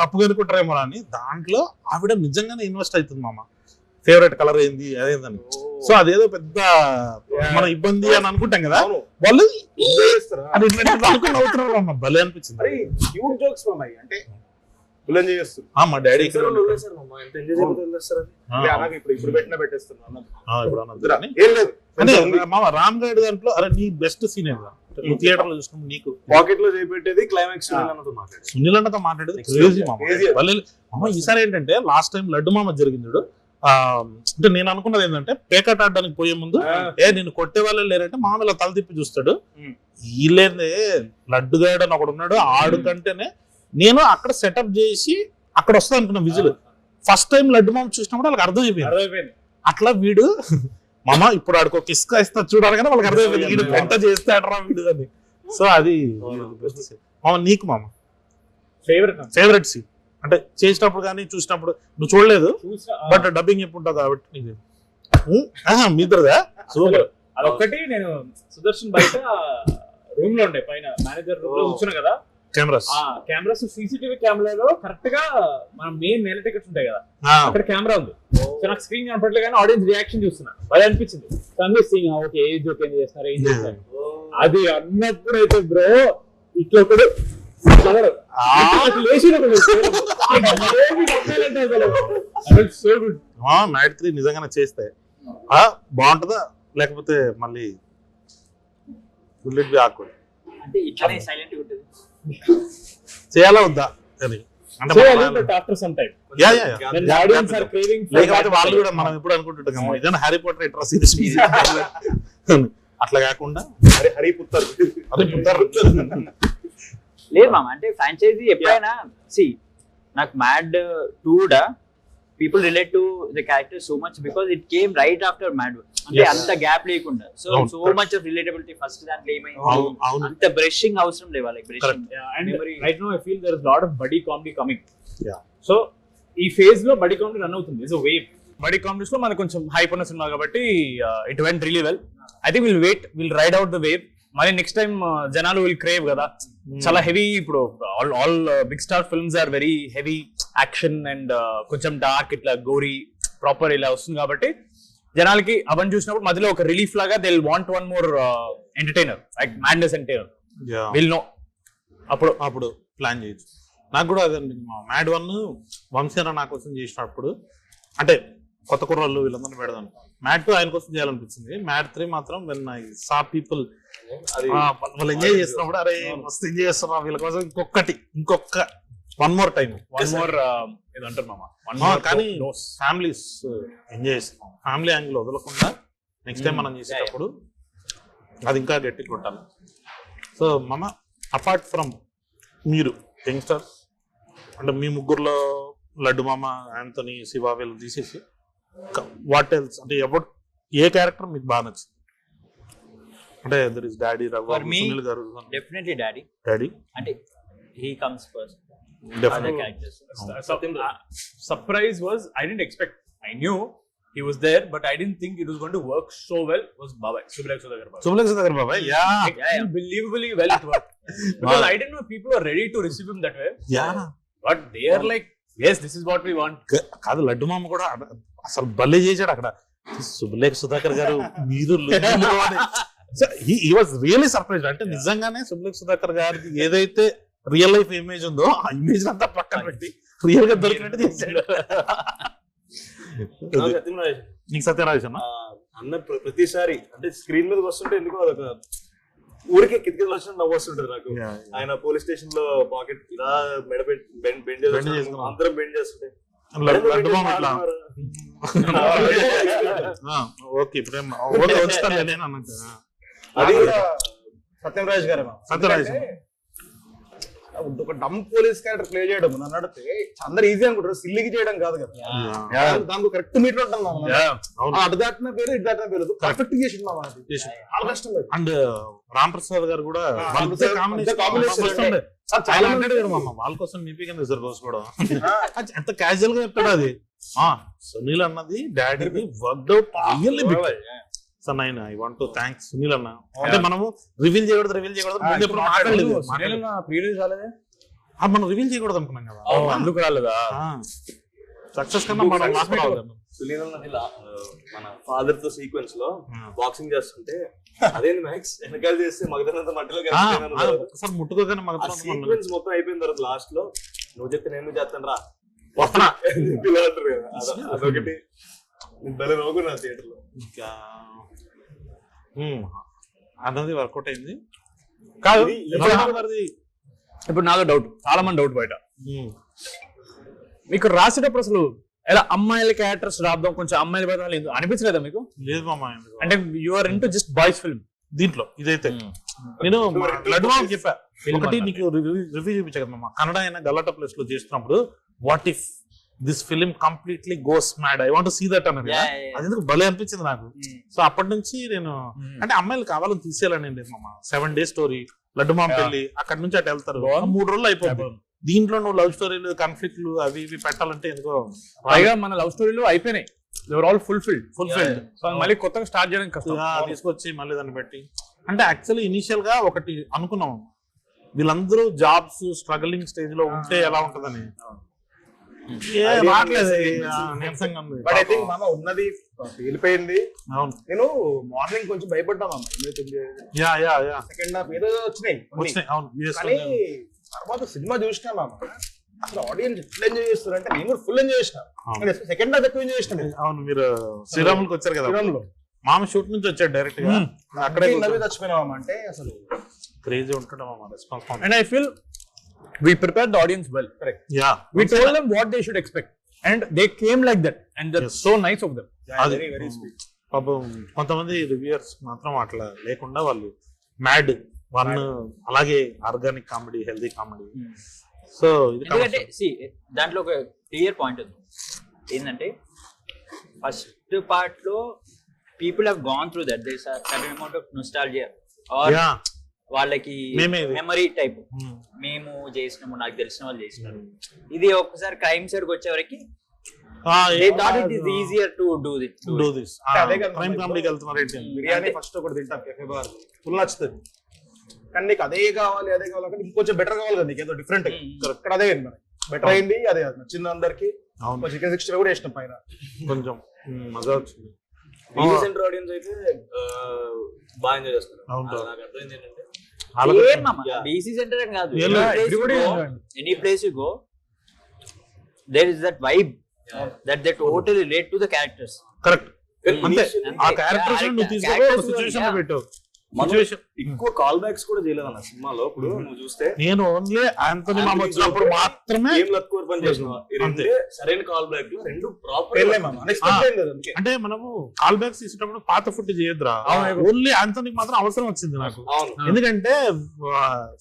తప్పు కనుకుంటారేమో అని. దాంట్లో ఆవిడ నిజంగానే ఇన్వెస్ట్ అవుతుంది మామ. ఫేవరెట్ కలర్ ఏంది అదేందని. సో అదేదో పెద్ద మన ఇబ్బంది అని అనుకుంటాం కదా, వాళ్ళు అవుతున్నారు మామ. భలే అనిపించింది. అంటే మా డాడీ మామ రామ్ గైడ్ దాంట్లో అరే నీ బెస్ట్ సీన్ ఏదా థియేటర్ లో చూసుకున్నాం? నీకు పాకెట్ లో చేపెట్టేది క్లైమాక్స్ సునీల్ అన్నతో మాట్లాడేది క్రేజీ మామ. ఈసారి ఏంటంటే లాస్ట్ టైం లడ్డు మామ జరిగింది చూడు. అంటే నేను అనుకున్నది ఏంటంటే పేకాట ఆడడానికి పోయే ముందు నేను కొట్టే వాళ్ళే లేరంటే మామ ఇలా తల తిప్పి చూస్తాడు. వీళ్ళేందే లడ్డు గైడ్ అని ఒకడు ఉన్నాడు, ఆడు కంటేనే నేను అక్కడ సెటప్ చేసి అక్కడ వస్తా అనుకున్నా విజిల్. ఫస్ట్ టైం లడ్డు మామ చూసినప్పుడు వాళ్ళకి అర్థమైపోయింది. అట్లా వీడు మామ ఇప్పుడు ఆడికి ఒక ఇసుక ఇస్తా చూడాలి కానీ వాళ్ళకి అర్థమైపోయింది వీడు వెంట చేస్తాడరా వీడు అని. సో అది మామ నీకు మామ ఫేవరెట్ సీన్ అంటే చేసినప్పుడు కానీ చూసినప్పుడు నువ్వు చూడలేదు బట్ డబ్బింగ్ చెప్పుంటావు కాబట్టి నీకు మీ ఇద్దరుగా సూపర్. అదొక్కటి నేను సుదర్శన్ బయట రూమ్ లో ఉండే పైన మేనేజర్ రూమ్ లో కూర్చున్నా కదా, కెమెరాస్ ఆ కెమెరాస్ CCTV కెమెరాలో కరెక్ట్ గా మన మెయిన్ నెల టికెట్స్ ఉంటాయి కదా, అక్కడ కెమెరా ఉంది. సో నాకు స్క్రీన్ కనపడలేదు కానీ ఆడియన్స్ రియాక్షన్ చూస్తున్నా, భలే అనిపించింది. ఓకే ఏ జోక్ ఏం చేస్తున్నారు ఏం చేస్తారు అది అన్నప్పుడు అయితే బ్రో ఇట్లా ఒకడు మ్యాడ్ 3 నిజంగానే చేస్తే బాగుంటుందా లేకపోతే మళ్ళీ ఆకుడు అంటే ఇట్లానే సైలెంట్ ఉంటుంది చేయాలా వద్దా అని అంటే లేకపోతే వాళ్ళు కూడా మనం ఎప్పుడు అనుకుంటుంటాం ఇదైనా హ్యారీ పాటర్ ఎట్రా సీరీస్ అట్లా కాకుండా లేదు మామ. అంటే ఫ్రాంచైజీ ఎప్పుడైనా నాకు మ్యాడ్ 2 కూడా people relate to the character so much because it came right after Mad. అంటే అంత గ్యాప్ లేకుండా so much of relatability first దాంట్లో ఏమైంది అంత బ్రషింగ్ అవసరం లేదు వాళ్ళకి. Right now I feel there is lot of buddy comedy coming. So ఈ ఫేజ్ లో బడీ కామెడీ రన్ అవుతుంది. It's a wave. Buddy comedies లో మనకు కొంచెం హైప్ ఉన్న సినిమా కాబట్టి it went really well. I think will ride out the wave. మరి నెక్స్ట్ టైం జనాలు విల్ క్రేవ్ కదా, చాలా హెవీ. ఇప్పుడు all big star films are very heavy action and కొంచెం డార్క్ ఇట్లా గోరీ ప్రాపర్ ఇలా వస్తుంది కాబట్టి జనాలకి అవన్నీ చూసినప్పుడు మధ్యలో ఒక రిలీఫ్ లాగా they will want one more entertainer like madness entertainer will know. అప్పుడు ప్లాన్ చేయొచ్చు. నాకు కూడా అదండి, మ్యాడ్ 1 వంశీన నా కోసం చేసినప్పుడు అంటే కొత్త కుర్రాళ్ళు వీళ్ళందరినీ పెడదాను. మ్యాడ్ 2 ఆయన కోసం చేయాలనిపించింది. మ్యాడ్ 3 మాత్రం వెన్ ఐ సా పీపుల్ వాళ్ళు ఎంజాయ్ చేస్తున్నప్పుడు అరే మస్తు ఎంజాయ్ చేస్తున్నా వీళ్ళ కోసం ఇంకొక వన్ మోర్ టైం కానీ ఫ్యామిలీస్ ఎంజాయ్ చేస్తున్నాం. ఫ్యామిలీ యాంగిల్ వదలకుండా నెక్స్ట్ టైం మనం చేసేటప్పుడు అది ఇంకా గట్టి కొట్టాలి. సో మామ అపార్ట్ ఫ్రమ్ మీరు యంగ్స్టర్స్ అంటే మీ ముగ్గురులో లడ్డు మామ, యాంథనీ, శివ వీళ్ళు తీసేసి వాట్ ఎల్స్ అంటే ఏ క్యారెక్టర్ మీకు బాగా నచ్చింది? అంటే there is daddy, Raghu, Sunil garu. Definitely daddy. అంటే he comes first. Other characters. Surprise was I didn't expect. I knew he was there, but I didn't think it was going to work so well. Was Babai, Subhlekh Sudhakar Babai. Yeah. Unbelievably well it worked. Because I didn't know people were ready to receive him that way. Yeah. But they are like, yes, this is what we want. కాదు లడ్డు మామ కూడా అసలు భలే చేశాడు అక్కడ. సుబ్లేఖ్ సుధాకర్ గారు మీరు he was really surprised. అంటే నిజంగానే సుబ్లేఖ్ సుధాకర్ గారికి ఏదైతే రియల్ లైఫ్ ఇమేజ్ ఉందో ఆ ఇమేజ్ అంతా పక్కన పెట్టి రియల్ గా దొరికినట్టు చేశాడు. నీకు సత్యరాజ్ అన్న ప్రతిసారి అంటే స్క్రీన్ మీద వస్తుంటే ఎందుకో అదొక ఊరికే కిటికీలు వచ్చిన నవ్వు వస్తుంటది నాకు. ఆయన పోలీస్ స్టేషన్ లో పాకెట్ ఇలా బెండ్ చేస్తుంటే అందరం బెండ్ చేస్తుంటే ఓకే ఇప్పుడేమో అది సత్యరాజ్ గారు. సత్యరాజ్ ఒక డమ్ పోలీస్ క్యారెక్టర్ ప్లే చేయడం నన్ను అడిగితే అందరు ఈజీ అనుకుంటారు, సిల్లికి చేయడం కాదు కదా. దానికి కరెక్ట్ మీటర్ ఉంటాం, అటు దాటిన పేరు ఇటు దాటిన పేరు పర్ఫెక్ట్ చేసి చాలా కష్టం. అండ్ రామ్ ప్రసాద్ గారు కూడా చాలా అంటాడు కదా మామ వాళ్ళ కోసం నీపీ కింద రోజుకోవడం ఎంత క్యాజువల్ గా చెప్తాడు. అది సునీల్ అన్నది డాడీకి work out really big. Sir nine I want to thanks Sunil అన్న. అంటే మనము రివీల్ చేయకూడదు మనం రివీల్ చేయకూడదు అనుకున్నాం కదా, అందుకు రాలేదా సక్సెస్ కన్నా మనం మాట్లాడాలి. సునీల్ అన్నది మన ఫాదర్ తో సీక్వెన్స్ లో బాక్సింగ్ చేస్తుంటే అదేంటి మ్యాక్స్ వెనకాల చేస్తే మగదనంత మట్టిలో ఒకసారి ముట్టుకోగానే సీక్వెన్స్ మొత్తం అయిపోయిన తర్వాత లాస్ట్ లో నువ్వు చెప్తే నేను చేస్తాను రా వస్తున్నా అదొకటి భలే నవ్వుకున్నా థియేటర్ లో. అన్నది వర్కౌట్ అయింది కాదు. ఇప్పుడు నాదో డౌట్, చాలా మంది డౌట్ బయట, మీకు రాసేటప్పుడు అసలు ఎలా అమ్మాయిల క్యారెక్టర్స్ రాద్దాం కొంచెం అమ్మాయిల బయట అనిపించలేదా మీకు? లేదు మామ, అంటే you're into just boys film దీంట్లో. ఇదైతే నేను లడ్డు మామ చెప్పా ఒకటి నీకు రివ్యూ చూపించా కదా కన్నడ అయినా గలాటా ప్లేస్ లో చేస్తున్నప్పుడు what if this film completely goes mad I want to see that అన్నది. అది ఎందుకు భలే అనిపించింది నాకు. సో అప్పటి నుంచి నేను అంటే అమ్మాయిలు కావాలని తీసేయాలండి మామ. 7 days స్టోరీ లడ్డు మామ పెళ్లి, అక్కడ నుంచి అటు వెళ్తారు 3 రోజులు అయిపోతుంది. దీంట్లో నువ్వు లవ్ స్టోరీలు కన్ఫ్లిక్ట్లు అవి ఇవి పెట్టాలంటే ఎందుకో పైగా మన లవ్ స్టోరీలు అయిపోయినాయి. They were all fulfilled. So మళ్ళీ కొత్తగా స్టార్ట్ చేయడం కష్టం. తీసుకొచ్చి మళ్ళీ దాన్ని పెట్టి అంటే యాక్చువల్లీ ఇనిషియల్ గా ఒకటి అనుకున్నాం, వీళ్ళందరూ జాబ్స్ స్ట్రగలింగ్ స్టేజ్ లో ఉంటే ఎలా ఉంటదని. బట్ ఐ థింక్ మామ ఉన్నది వెళ్ళిపోయింది. అవును, నేను మార్నింగ్ కొంచెం భయపడ్డా మామ, సెకండ్ హాఫ్ ఏదో వచ్చినాయి, కానీ తర్వాత సినిమా చూసినా మామ అసలు ఆడియన్స్ ఎట్లా ఎంజాయ్ చేస్తారు అంటే నేను కూడా ఫుల్ ఎంజాయ్ చేసిన. సెకండ్ హాఫ్ ఎక్కువ ఎంజాయ్ చేసిన. అవును, మీరు శ్రీరాములకు వచ్చారు కదా, మామ షూట్ నుంచి వచ్చాడు డైరెక్ట్ గా, అక్కడే నవ్వి చచ్చిపోయినా మామ. అంటే అసలు క్రేజీ ఉంటాడు మామ response. And I feel we prepared the audience well. Correct. Yeah, we told them what they should expect and they came like that and that's so nice of them. very very sweet. పాపం కొంతమంది రివ్యూయర్స్ మాత్రం అట్లా లేకుండా వాళ్ళు మ్యాడ్ వన్ అలాగే organic comedy, healthy comedy. So ఎందుకంటే దాంట్లో ఒక క్లియర్ పాయింట్ ఉంది ఏంటంటే ఫస్ట్ పార్ట్ లో people have gone through that there is a certain amount of nostalgia or వాళ్ళకి మెమరీ టైప్, మేము చేసినాము, నాకు తెలిసిన వాళ్ళు చేసినారు. ఇది ఒక్కసారి క్రైమ్ సైడ్ వచ్చే వరకు easier to do this. Crime కామెడీకి వెళ్తున్నారు ఏంటి, బిర్యానీ ఫస్ట్ ఒకటి తింటాం కెఫే బార్, ఫుల్ నచ్చుతుంది, కానీ నీకు అదే కావాలి అంటే ఇంకొంచెం బెటర్ కావాలి కదా, నీకు ఏదో డిఫరెంట్. ఇక్కడ అదే బెటర్ అయింది, అదే నచ్చింది అందరికి. చికెన్ 60 కూడా వేసినాం పైన, కొంచెం మజా వచ్చింది. సెంటర్ ఆడియన్స్ అయితే బాగా ఎంజాయ్ చేస్తారు. నాకు అర్థమైంది ఏంటంటే BC సెంటర్ అని కాదు, any place you go there is that vibe that they totally relate to the characters. Correct, అంతే. ఆ క్యారెక్టర్స్ నువ్వు తీసుకో, సిచువేషన్ లో పెట్టు. ఎక్కువ కాల్ బ్యాక్స్ కూడా చేయలేదు అన్న సినిమాలో. ఇప్పుడు నువ్వు చూస్తే నేను ఓన్లీ ఆంథోనీ మామ వచ్చినప్పుడు మాత్రమే పని చేసిన సరైన కాల్ బ్యాక్ రెండు ప్రాపర్. అంటే మనము కాల్ బ్యాక్స్ తీసేటప్పుడు పాత ఫుడ్ చేయొద్దురా, ఓన్లీ ఆంథోనీకి మాత్రం అవసరం వచ్చింది నాకు. ఎందుకంటే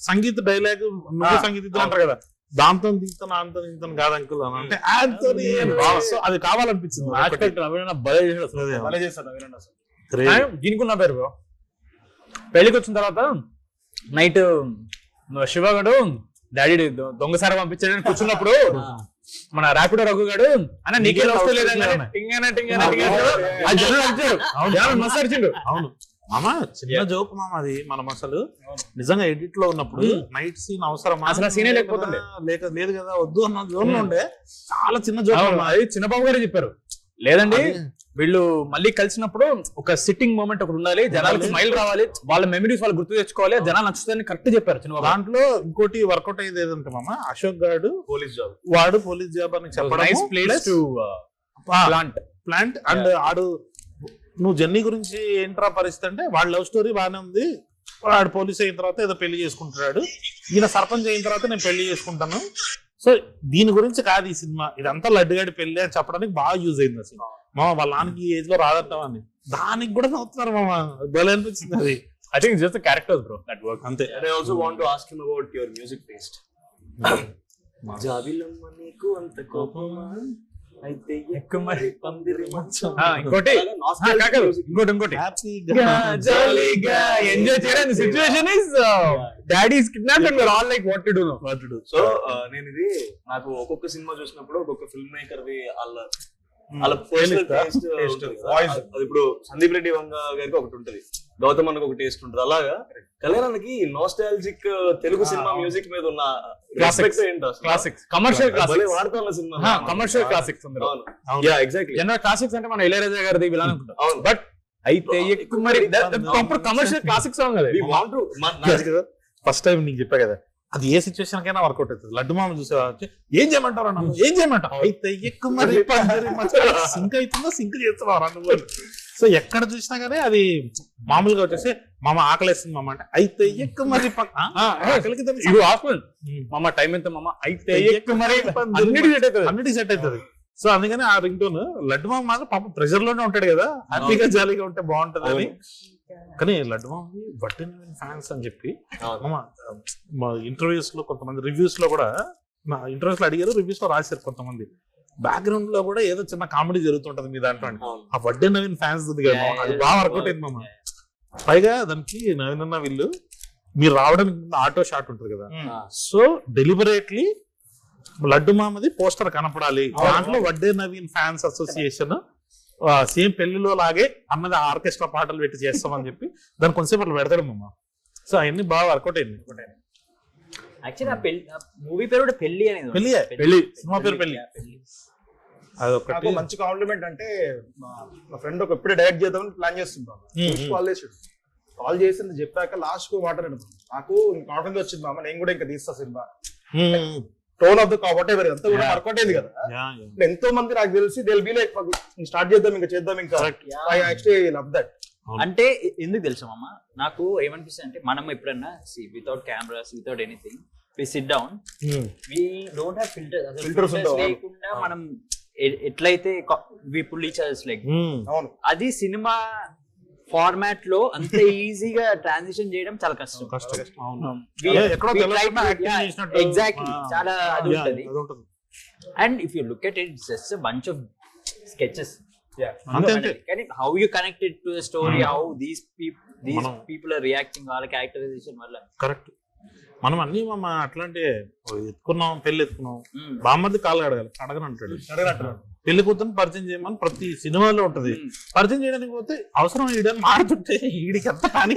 సంగీత డైలాగ్ నువ్వు సంగీత అంటారు కదా, దాంతో దిగుతాను అంతో దిగుతాను కాదు అంకుల్ అని అంటే ఆంథోనీ అది కావాలనిపించింది. దీనికి ఉన్న పేరు పెళ్లికి వచ్చిన తర్వాత నైట్ శివగాడు డాడీ దొంగసారి పంపించాడని కూర్చున్నప్పుడు మన ర్యాపిడో రఘు గాడు అన్న నీకేం వస్తలేదండి. అవును మామ, చిన్న జోక్ మామ అది. మనం అసలు నిజంగా ఎడిట్ లో ఉన్నప్పుడు నైట్ సీన్ అవసరం అసలు సీనే లేకపోతుండే, లేదు కదా, వద్దు అన్న జోన్ లో ఉండే. చాలా చిన్న జోక్ అది చిన్నబాబు గారే చెప్పారు. లేదండి వీళ్ళు మళ్ళీ కలిసినప్పుడు ఒక సిట్టింగ్ మూమెంట్ ఒకటి ఉండాలి, జనాలకు స్మైల్ రావాలి, వాళ్ళ మెమరీస్ వాళ్ళు గుర్తు తెచ్చుకోవాలి, జనాలు నచ్చుతాయని కరెక్ట్ చెప్పారు చిన్నబాబు. దాంట్లో ఇంకోటి వర్కౌట్ అయ్యేది ఏదంటే మామ, అశోక్ గారు పోలీస్ జాబ్, వాడు పోలీస్ జాబ్ అని చెప్పడం, ప్లాంట్ అండ్ ఆడు నువ్వు జర్నీ గురించి ఏంట్రా పరిస్థితి అంటే వాడు లవ్ స్టోరీ బాగానే ఉంది, వాడు పోలీస్ అయిన తర్వాత ఏదో పెళ్లి చేసుకుంటున్నాడు, ఈయన సర్పంచ్ అయిన తర్వాత నేను పెళ్లి చేసుకుంటాను. సో దీని గురించి కాదు ఈ సినిమా, ఇదంతా లడ్డుగాడి పెళ్లి అని చెప్పడానికి బాగా యూజ్ అయింది అసలు. మామ వాళ్ళ నాన్నకి ఈ ఏజ్ లో రాదట్టం అని దానికి కూడా నవ్వుతున్నారు మామ, భలే అనిపించింది అది. I think it's just the characters bro that work. అంతే. And I also want to ask him about your music taste. జాబిలమ్మ నీకు అంత కోపమా అయితే ఎక్కుమరి పందిరి మంచం. ఇంకోటి జాలీగా ఎంజాయ్ చేయడానికి situation is daddy is kidnapped and we are all like what to do now. So నేను ఇది నాకు ఒక్కొక్క సినిమా చూసినప్పుడు ఒక్కొక్క ఫిల్మ్ మేకర్ ది వాళ్ళ పర్సనల్ టేస్ట్ వాయిస్. ఇప్పుడు సందీప్ రెడ్డి వంగ గారికి ఒకటి ఉంటది, గౌతమ్ అన్నకి ఒక టేస్ట్ ఉంటది. అలాగా కళ్యాణానికి నోస్టాలజిక్ తెలుగు సినిమా మ్యూజిక్ మీద ఉన్న రెస్పెక్ట్ ఏంటో, క్లాసిక్స్ కమర్షియల్ క్లాసిక్స్ వాడుతున్న సినిమా కమర్షియల్ క్లాసిక్స్ అందరూ. Yeah exactly. జనరల్ క్లాసిక్స్ అంటే మన ఇళయరాజా గారిది ఇలా అనుకుంటాం, బట్ అయితే ఎక్కువ మరి కమర్షియల్ క్లాసిక్ సాంగ్ అది. We want to first time నీకు చెప్పా కదా, అది ఏ సిచ్యువేషన్ కైనా వర్కౌట్ అవుతుంది. లడ్డు మామ చూసేవా, ఏం చేయమంటారు అన్న, ఏం చేయమంటావు అయితే ఎక్కువ మరి సింక్ అవుతుందో సింక్ చేస్తున్నావు నువ్వు. సో ఎక్కడ చూసినా కానీ అది మామూలుగా వచ్చేసి మామ ఆకలేస్తుంది మామ అంటే అయితే ఎక్కువ మరి మామ టైం ఎంత మామ అయితే ఎక్కువ మరి అన్నిటికీ సెట్ అవుతుంది. సో అందుకని ఆ రింగ్ టోన్ లడ్డు మామ మాత్రం పాప ప్రెషర్ లోనే ఉంటాడు కదా, హ్యాపీగా జాలీగా ఉంటే బాగుంటది అని. కానీ లడ్డు మామది బట్టి ఫ్యాన్స్ అని చెప్పి మా ఇంటర్వ్యూస్ లో కొంతమంది రివ్యూస్ లో కూడా ఇంటర్వ్యూస్ లో అడిగారు, రివ్యూస్ లో రాశారు కొంతమంది. బ్యాక్గ్రౌండ్ లో కూడా ఏదో చిన్న కామెడీ జరుగుతుంటది మీ దాంట్లో. ఆ వడ్డే నవీన్ ఫ్యాన్స్ ఉంది కదా, అది బాగా వర్కౌట్ అయింది మామ. పైగా దానికి నవీన్ అన్న వీళ్ళు మీరు రావడానికి ఆటో షాట్ ఉంటుంది కదా, సో డెలిబరేట్లీ లడ్డు మామది పోస్టర్ కనపడాలి, దాంట్లో Vadde Naveen fans association same పెళ్లిలో లాగే అన్నది ఆర్కెస్ట్రా పాటలు పెట్టి చేస్తామని చెప్పి దాన్ని కొంచెంసేపు అట్లా పెడతాడు మామ. సో అవన్నీ బాగా వర్కౌట్ అయింది. యాక్చువల్లీ మూవీ పేరు కూడా పెళ్లి అనేది పెళ్లి సినిమా పేరు పెళ్లి. నాకు మంచి కాంప్లిమెంట్ అంటే మా ఫ్రెండ్ ఒక ఎప్పుడే డైరెక్ట్ చేద్దామని ప్లాన్ చేస్తున్నాం. కాల్ చేసింది చెప్పాక లాస్ట్ కు మాట్లాడాను. నాకు కాన్ఫిడెన్స్ వచ్చింది మామ, నేను కూడా ఇంకా తీస్తా సినిమా. టోన్ ఆఫ్ ద కాబట్టి అంతా కూడా వర్కౌట్ అయింది కదా. ఎంతో మంది నాకు తెలిసి they will be like start చేద్దాం ఇంకా చేద్దాం ఇంకా. I actually love that. అంటే ఎందుకు తెలుసా మామ, నాకు ఏమనిపిస్తుంది అంటే మనం ఎప్పుడన్నా without cameras without anything we sit down, we don't have filters లేకుండా మనం ఎట్లయితే we pull each others like, అది సినిమా ఫార్మాట్ లో అంత ఈజీగా ట్రాన్సిషన్ చేయడం చాలా కష్టం. ఎగ్జాక్ట్లీ చాలా అది ఉంటది. And if you look at it just bunch of sketches, కానీ how you connected to the story, how these people are reacting వాళ్ళ క్యారెక్టరైజేషన్ వల్ల. కరెక్ట్. మనం అన్ని అట్లాంటి ఎత్తుకున్నాం, పెళ్లి ఎత్తుకున్నాం, బామ్మది కాళ్ళు అడగాలి, అడగని అంటాడు. పెళ్లి కూతురు పరిచయం చేయమని ప్రతి సినిమాలో ఉంటది. పరిచయం చేయడానికి పోతే అవసరం ఈడని మారుతుంటే ఈడికి ఎంత కానీ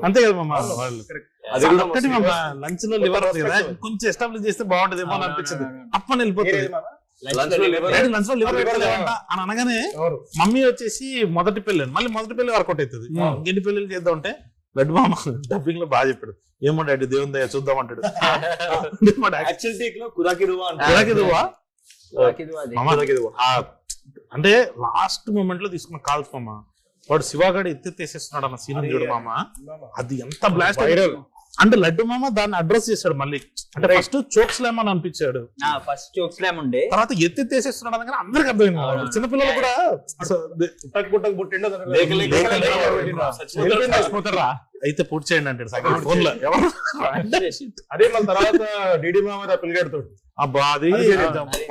అంతే కదా మమ్మ. వాళ్ళు ఒక్కటి మమ్మ లంచ్ లో లివర్ కదా కొంచెం ఎస్టాబ్లిష్ చేస్తే బాగుంటదేమో అని అనిపించింది. అప్పని వెళ్ళిపోతుంది. లంచ్ లో లివర్ పెట్టలేదంట అని అనగానే మమ్మీ వచ్చేసి మొదటి పెళ్లి, మళ్ళీ మొదటి పెళ్లి వర్కౌట్ అవుతుంది. ఇంకెన్ని పెళ్లి చేద్దాం అంటే లడ్డు మామ డబ్బింగ్ లో బాగా చెప్పాడు. ఏమో డాడీ దేవుని దయ చూద్దాం అంటాడు. అంటే లాస్ట్ మూమెంట్ లో తీసుకున్న కాల్స్ మామ, వాడు శివగాడు ఎత్తేసేస్తున్నాడు అన్న సీన్ చూడు మామ, అది ఎంత బ్లాస్ట్. అంటే లడ్డు మామ దాన్ని అడ్రస్ చేశాడు మళ్ళీ. అంటే ఫస్ట్ చోక్ స్లామ్ అని అనిపించాడు, ఫస్ట్ చోక్ స్లామ్ ఉండే, తర్వాత ఎత్తేసేస్తున్నాడు అనగానే అందరికి అర్థమైంది. చిన్నపిల్లలు కూడా అయితే పూర్తి చేయండి అంటాడు ఫోన్ లో. అదే మన తర్వాత డిడి మామ పిల్లగాడుతాడు. అబ్బా అది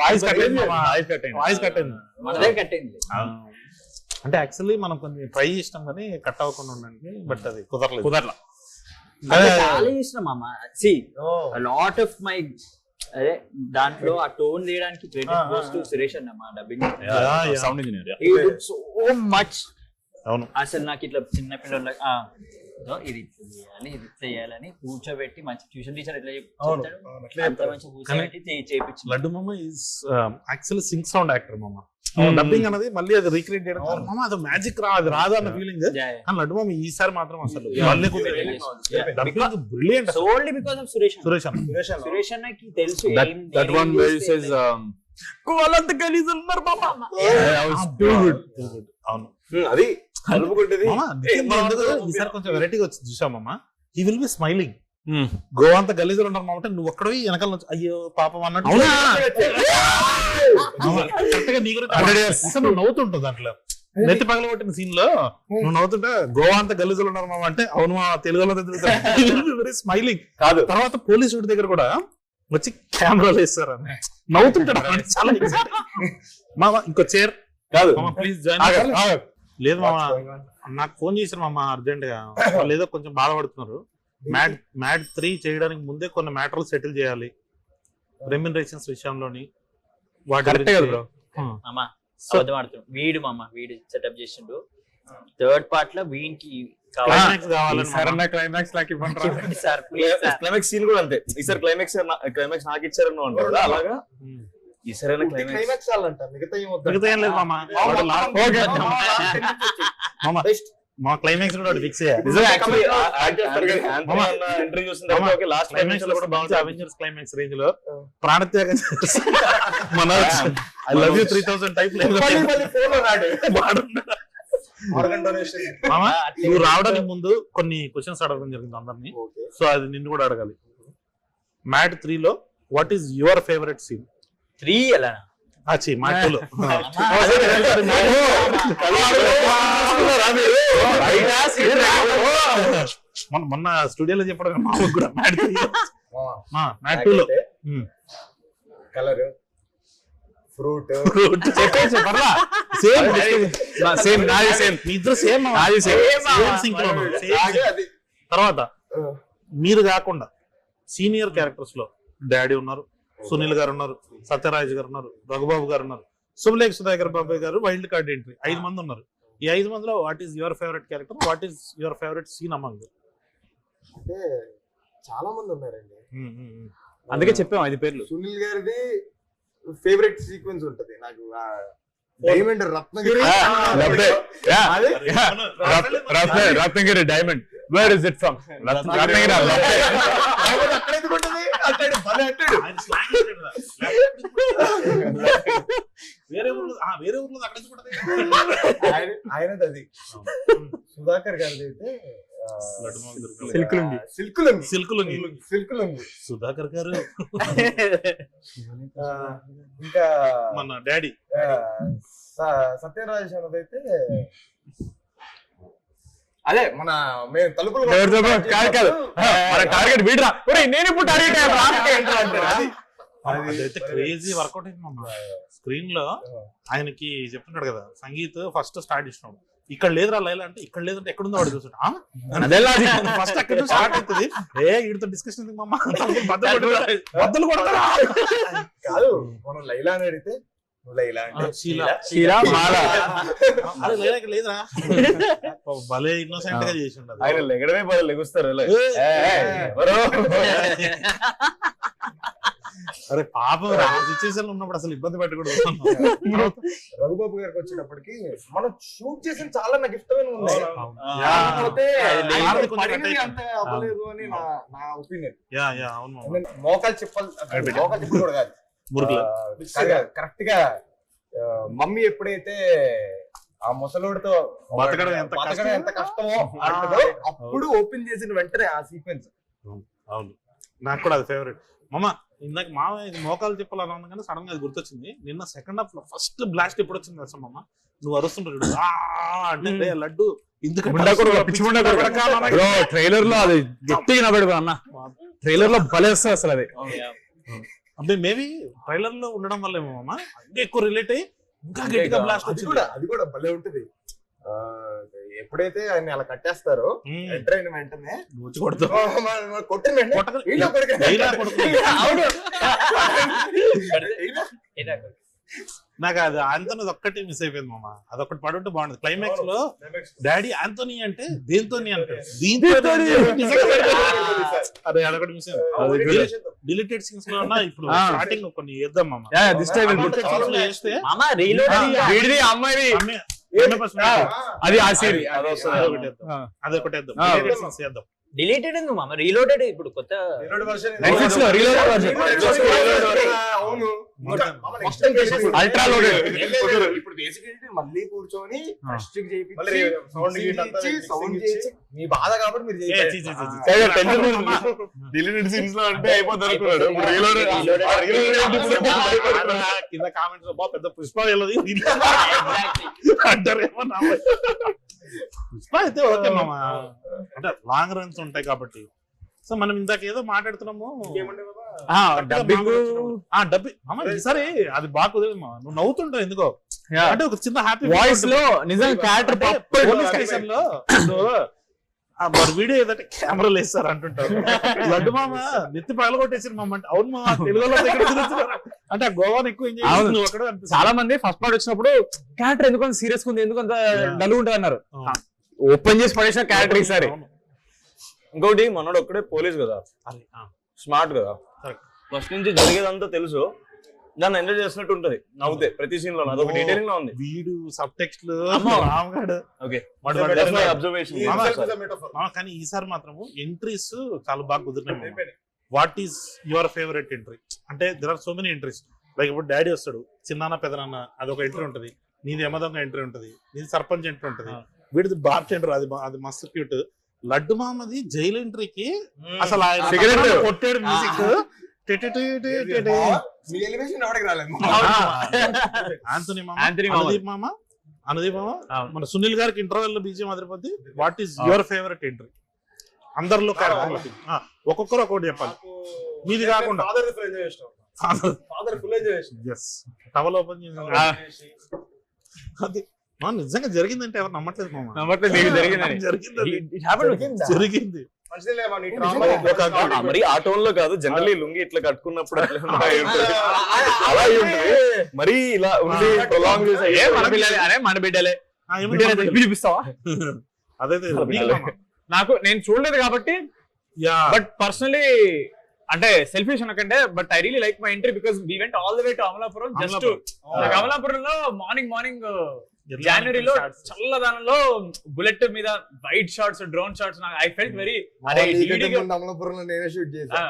వాయిస్ కట్ అయింది, వాయిస్ కట్ అయింది. అంటే యాక్చువల్లీ మనం కొంచెం ట్రై చేసినాం కానీ కట్ అవ్వకుండా ఉండండి, బట్ అది కుదరలేదు. చాలా ఇష్టం అమ్మ. సి లాట్ ఆఫ్ మై అదే దాంట్లో ఆ టోన్ చేయడానికి క్రెడిట్ గోస్ టు సురేష్ అన్న, dubbing sound engineer. He did so much. అవును, అసలు నాకు ఇట్లా చిన్న పిల్లలకి ఇది చేయాలి ఇది చేయాలని కూర్చోబెట్టి మంచి ట్యూషన్ టీచర్ ఎట్లా చెప్తాడు మంచి కూర్చోబెట్టి చేయించు. లడ్డు మామ is actually Singh sound actor మామ. డబ్బింగ్ అనేది మళ్ళీ అది రీక్రియేట్ చేయడం మామ, అది మ్యాజిక్ అది రాదు అన్న ఫీలింగ్. కానీ లడ్డు మామ ఈసారి మాత్రం అసలు brilliant. Only because of Suresh Suresh అన్నకి తెలుసు that one where he says కోలంత గలీజ్ ఉన్నారు పాప. అవును, అది కలుపుకుంటది. ఈసారి కొంచెం వెరైటీగా వచ్చి చూసామమ్మా. He will be smiling. గోవంత గలీజులు ఉంటారు మామంటే నువ్వు ఒక్కడవి వెనకాల నుంచి అయ్యో పాపం అన్నట్టు నువ్వు నవ్వుతుంటావు. దాంట్లో నెత్తి పగలగొట్టిన సీన్ లో నువ్వు నవ్వుతుంటే గోవంత గలీజులు ఉన్నారు మామ అంటే అవును మా తెలుగులో వెరీ స్మైలింగ్ కాదు. తర్వాత పోలీస్ వాడి దగ్గర కూడా వచ్చి కెమెరాలు వేస్తారు అని నవ్వుతుంటాడు చాలా. మామ ఇంకో చైర్ కాదు ప్లీజ్ జాయిన్. లేదు మామ, నాకు ఫోన్ చేశారు మామ అర్జెంట్ గా, వాళ్ళు ఏదో కొంచెం బాధపడుతున్నారు. మ్యాడ్ 3 చేయడానికి ముందే కొన్ని మ్యాటర్లు సెటిల్ చేయాలి రెమ్యునరేషన్స్ విషయంలోని. వీడు సెటప్ చేసిండు థర్డ్ పార్ట్ లో వీనికి క్లైమాక్స్ సీన్ కూడా అంతే. ఈసారి క్లైమాక్స్ నాకు ఇచ్చారని అంటారు అలాగా. ఈసారి క్లైమాక్స్ చాలంట, మిగతా ఏం లేదు మామ. మా క్లైమాక్స్ కూడా ఫిక్స్ అవెంజర్స్ క్లైమాక్స్ రేంజ్ లో ప్రాణత్యాగం మన ఐ లవ్ యూ 3000 టైప్ నువ్వు రావడానికి ముందు కొన్ని క్వశ్చన్స్ అడగడం జరిగింది అందరినీ. సో అది నిన్ను కూడా అడగాలి. మ్యాడ్ 3 లో what is your favourite scene? 3 ఎలా మ్యాడ్ 2 లో మొన్న స్టూడియోలో చెప్పడం మామూలు కూడా మ్యాడ్ 2 లో కలర్ ఫ్రూట్ తర్వాత మీరు కాకుండా సీనియర్ క్యారెక్టర్స్ లో డాడీ ఉన్నారు, సునీల్ గారు ఉన్నారు, సత్యరాజ్ గారు ఉన్నారు, రఘుబాబు గారు ఉన్నారు. శుభలేఖ సుధాకర్ బాబాయ్ గారు వైల్డ్ కార్డ్ ఎంట్రీ 5 మంది ఉన్నారు. ఈ 5 మందిలో what is your favourite character, what is your favourite scene among? అంటే చాలా మంది ఉన్నారండి, అందుకే చెప్పాం 5 పేర్లు. సునీల్ గారిది ఫేవరెట్ సీక్వెన్స్ ఉంటది నాకు, diamond Ratnagiri Ratnagiri diamond, where is it from? Ratnagiri అక్కడ ఎందుకు ఉంటది అంటాడు, భలే అంటాడు. వేరే ఊర్లో అక్కడ ఆయనది అది. సుధాకర్ గారిది అయితే సిల్కులుంగి. సుధాకర్ గారు ఇంకా మన డాడీ సత్యరాజేష్ అన్నదైతే అదే మన మేము తలుపులు టార్గెట్ వీడరా, నేను ఇప్పుడు అదైతే క్రేజీ వర్కౌట్ అయింది స్క్రీన్ లో. ఆయనకి చెప్తున్నాడు కదా సంగీత్ ఫస్ట్ స్టార్ట్ ఇచ్చినాడు, ఇక్కడ లేదురా లైలా అంటే ఇక్కడ లేదంటే ఎక్కడుందో వాడు చూసాడు. ఫస్ట్ అక్కడ స్టార్ట్ అవుతుంది, వీడితో డిస్కషన్ బద్దలు కొడతారా కాదు, మనం లైలా అని అడిగితే లైలా అంటే లేదురా, భలే ఇన్నోసెంట్ గా చేసి ఉండదు. ఆయన లెగడమే బాగా లెగుస్తారు. అరే పాపం సిచ్యువేషన్ ఉన్నప్పుడు అసలు ఇబ్బంది పెట్టకూడదు. రఘుబాబు గారికి వచ్చేటప్పటికి మనం షూట్ చేసిన చాలా నాకు ఇష్టమైన ఉన్నాయి, అంత అవ్వలేదు అని నా ఒపీనియన్. మోకాలు చెప్పాలి కూడా కాదు, కరెక్ట్ గా మమ్మీ ఎప్పుడైతే ఆ ముసలోడితో బతకడం ఎంత కష్టమో అంటదో అప్పుడు ఓపెన్ చేసిన వెంటనే ఆ సీక్వెన్స్. అవును, నాకు కూడా అది ఫేవరెట్. మామ ఇందాక మామ మోకాలు చెప్పాలన్నా కానీ సడన్ గా అది గుర్తొచ్చింది. నిన్న సెకండ్ హాఫ్ లో ఫస్ట్ బ్లాస్ట్ ఎప్పుడు వచ్చింది తెలుసా మామ? నువ్వు అరుస్తుంటాడు అంటే లడ్డు ట్రైలర్ లో అది గట్టిగా నవ్వాడు అన్న, ట్రైలర్ లో భలే వస్తుంది అసలు అది. అంటే మేబీ ట్రైలర్ లో ఉండడం వల్ల ఏమో మామ ఇంకా ఎక్కువ రిలేట్ అయ్యి ఇంకా గట్టిగా బ్లాస్ట్ వచ్చింది. అది కూడా భలే ఉంటది. ఎప్పుడైతే ఆయన అలా కట్టేస్తారో ఎంటర్ అయిన వెంటనే కొట్టిన నాకు అది ఆంటోనీ ఒక్కటి మిస్ అయిపోయింది మామ, అదొకటి పడుంటే బాగుండదు. క్లైమాక్స్ లో డాడీ ఆంటోనీ అంటే దేంతో అంటే దీంతో అదే అదొకటి మిస్ అయింది. డిలీటెడ్ సీన్స్ లో ఉన్నా ఇప్పుడు స్టార్టింగ్ కొన్ని వేద్దాం మామ, వేస్తే అది ఆ సీన్ అదొకటి వేద్దాం. డిలీటెడ్ ఎందుకు మామ, రీలోడెడ్ ఇప్పుడు కొత్త అల్ట్రా లోడెడ్. ఇప్పుడు మళ్ళీ కూర్చొని సౌండ్ చేసి మీ బాధ కాబట్టి మీరు డిలీటెడ్ సీన్స్ లో అంటే అయిపోతారు. కింద కామెంట్స్ పెద్ద పుష్ప వెళ్ళదు అంటారేమో. పుష్ప అయితే ఓకే మామ, అంటే లాంగ్ రన్స్ ఉంటాయి కాబట్టి. సో మనం ఇందాక ఏదో మాట్లాడుతున్నాము డబ్బింగ్. ఈసారి అది బాగా కుదిరింది మా, నువ్వు నవ్వుతుంటావు ఎందుకో, అంటే ఒక చిన్న హ్యాపీ వాయిస్ లో నిజంగా క్యారెక్టర్ పోలీస్ స్టేషన్ లో మరి వీడియో ఏదంటే కెమెరాలు వేస్తారు అంటుంటారు. లడ్డు మామ నెత్తి పగలగొట్టేసారు మామ అంటే అవును మామ తెలుగులో అంటే ఆ గోవాను ఎక్కువ ఎంజాయ్ చేస్తుంది. చాలా మంది ఫస్ట్ పార్ట్ వచ్చినప్పుడు క్యారెక్టర్ ఎందుకంత సీరియస్ ఉంది, ఎందుకంత డల్ ఉంటుంది అన్నారు. ఓపెన్ చేసి పడేసిన క్యారెక్టర్ ఈసారి. ఇంకోటి మనోడు ఒక్కడే పోలీస్ కదా, స్మార్ట్ కదా, ఫస్ట్ నుంచి జరిగేదంతా తెలుసు, దాన్ని ఎంజాయ్ చేసినట్టు ఉంటది నవ్వుతే ప్రతి సీన్ లో. అదొక డీటెయిలింగ్ లో ఉంది. వీడు సబ్ టెక్స్ట్ అబ్జర్వేషన్. కానీ ఈసారి మాత్రము ఎంట్రీస్ చాలా బాగా కుదిరినాయి. What is your favourite entry అంటే there are so many entries. Like ఇప్పుడు డాడీ వస్తాడు, చిన్నాన్న పెదనాన్న అదొక ఎంట్రీ ఉంటది, నీది యమదొంగ ఎంట్రీ ఉంటది, నీది సర్పంచ్ ఎంట్రీ ఉంటది, వీడిది బార్ట్ ఎంట్రీ అది మస్తు క్యూట్. లడ్డు మామది జైలు ఎంట్రీకి అసలు ఆయన కొట్టాడు మ్యూజిక్ ఆంటోనీ మామ, అనుదీప్ మామ, మన సునీల్ గారికి ఇంటర్వెల్ లో బీజం అదిరిపోద్ది. What is your favourite entry అందరిలో? ఒక్కొక్కరు ఒక్కొక్కటి చెప్పాలి, మీది కాకుండా. టవల్ ఓపెన్ చేసి నిజంగా జరిగిందంటే ఎవరు నమ్మట్లేదు మామ. జరిగింది. జరిగింది మరి ఆ టోన్ లో కాదు, జనరల్లీ లుంగి ఇట్లా కట్టుకున్నప్పుడు అట్లా అలా అయి ఉంటుంది. మరి ఇలా ఉండి ప్రొలాంగ్ చేసే మన బిడ్డలే చూపిస్తావా? అదైతే నాకు నేను చూడలేదు కాబట్టి, బట్ పర్సనలీ అంటే సెల్ఫిష్ అనకంటే, but I really like my entry because we went all the way to Amalapuram. Just అమలాపురంలో మార్నింగ్ జనవరిలో చల్లదనంలో బుల్లెట్ మీద wide shots, drone shots, I felt very అమలాపురంలో నేనే షూట్ చేశాను.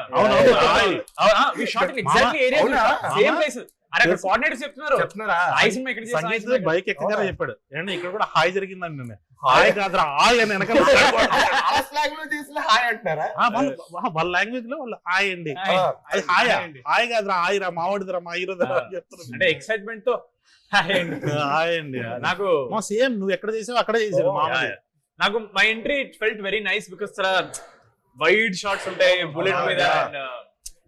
We shot in exactly area, same place. అరే అక్కడ కోఆర్డినేటర్స్ చెప్తున్నారా ఐ సినిమా ఇక్కడ సంగీత్ బైక్ ఎక్కగానే చెప్పాడు, ఏంటంటే ఇక్కడ కూడా హాయ్ జరిగిందండి. నేను హాయ్ కాదురా హాయ్ అని వెనకాల వాళ్ళ లాంగ్వేజ్ లో వాళ్ళు హాయ్ అండి, అది హాయ్ హాయ్ కాదురా హాయ్ రా మావాడిదిరా మా హీరో చెప్తున్నారు. అంటే ఎక్సైట్మెంట్ తో హాయ్ అండి. నాకు సేమ్ నువ్వు ఎక్కడ చేసావు అక్కడే చేసావు. నాకు my entry it felt very nice because చాలా వైడ్ షాట్స్ ఉంటాయి బుల్లెట్ మీద,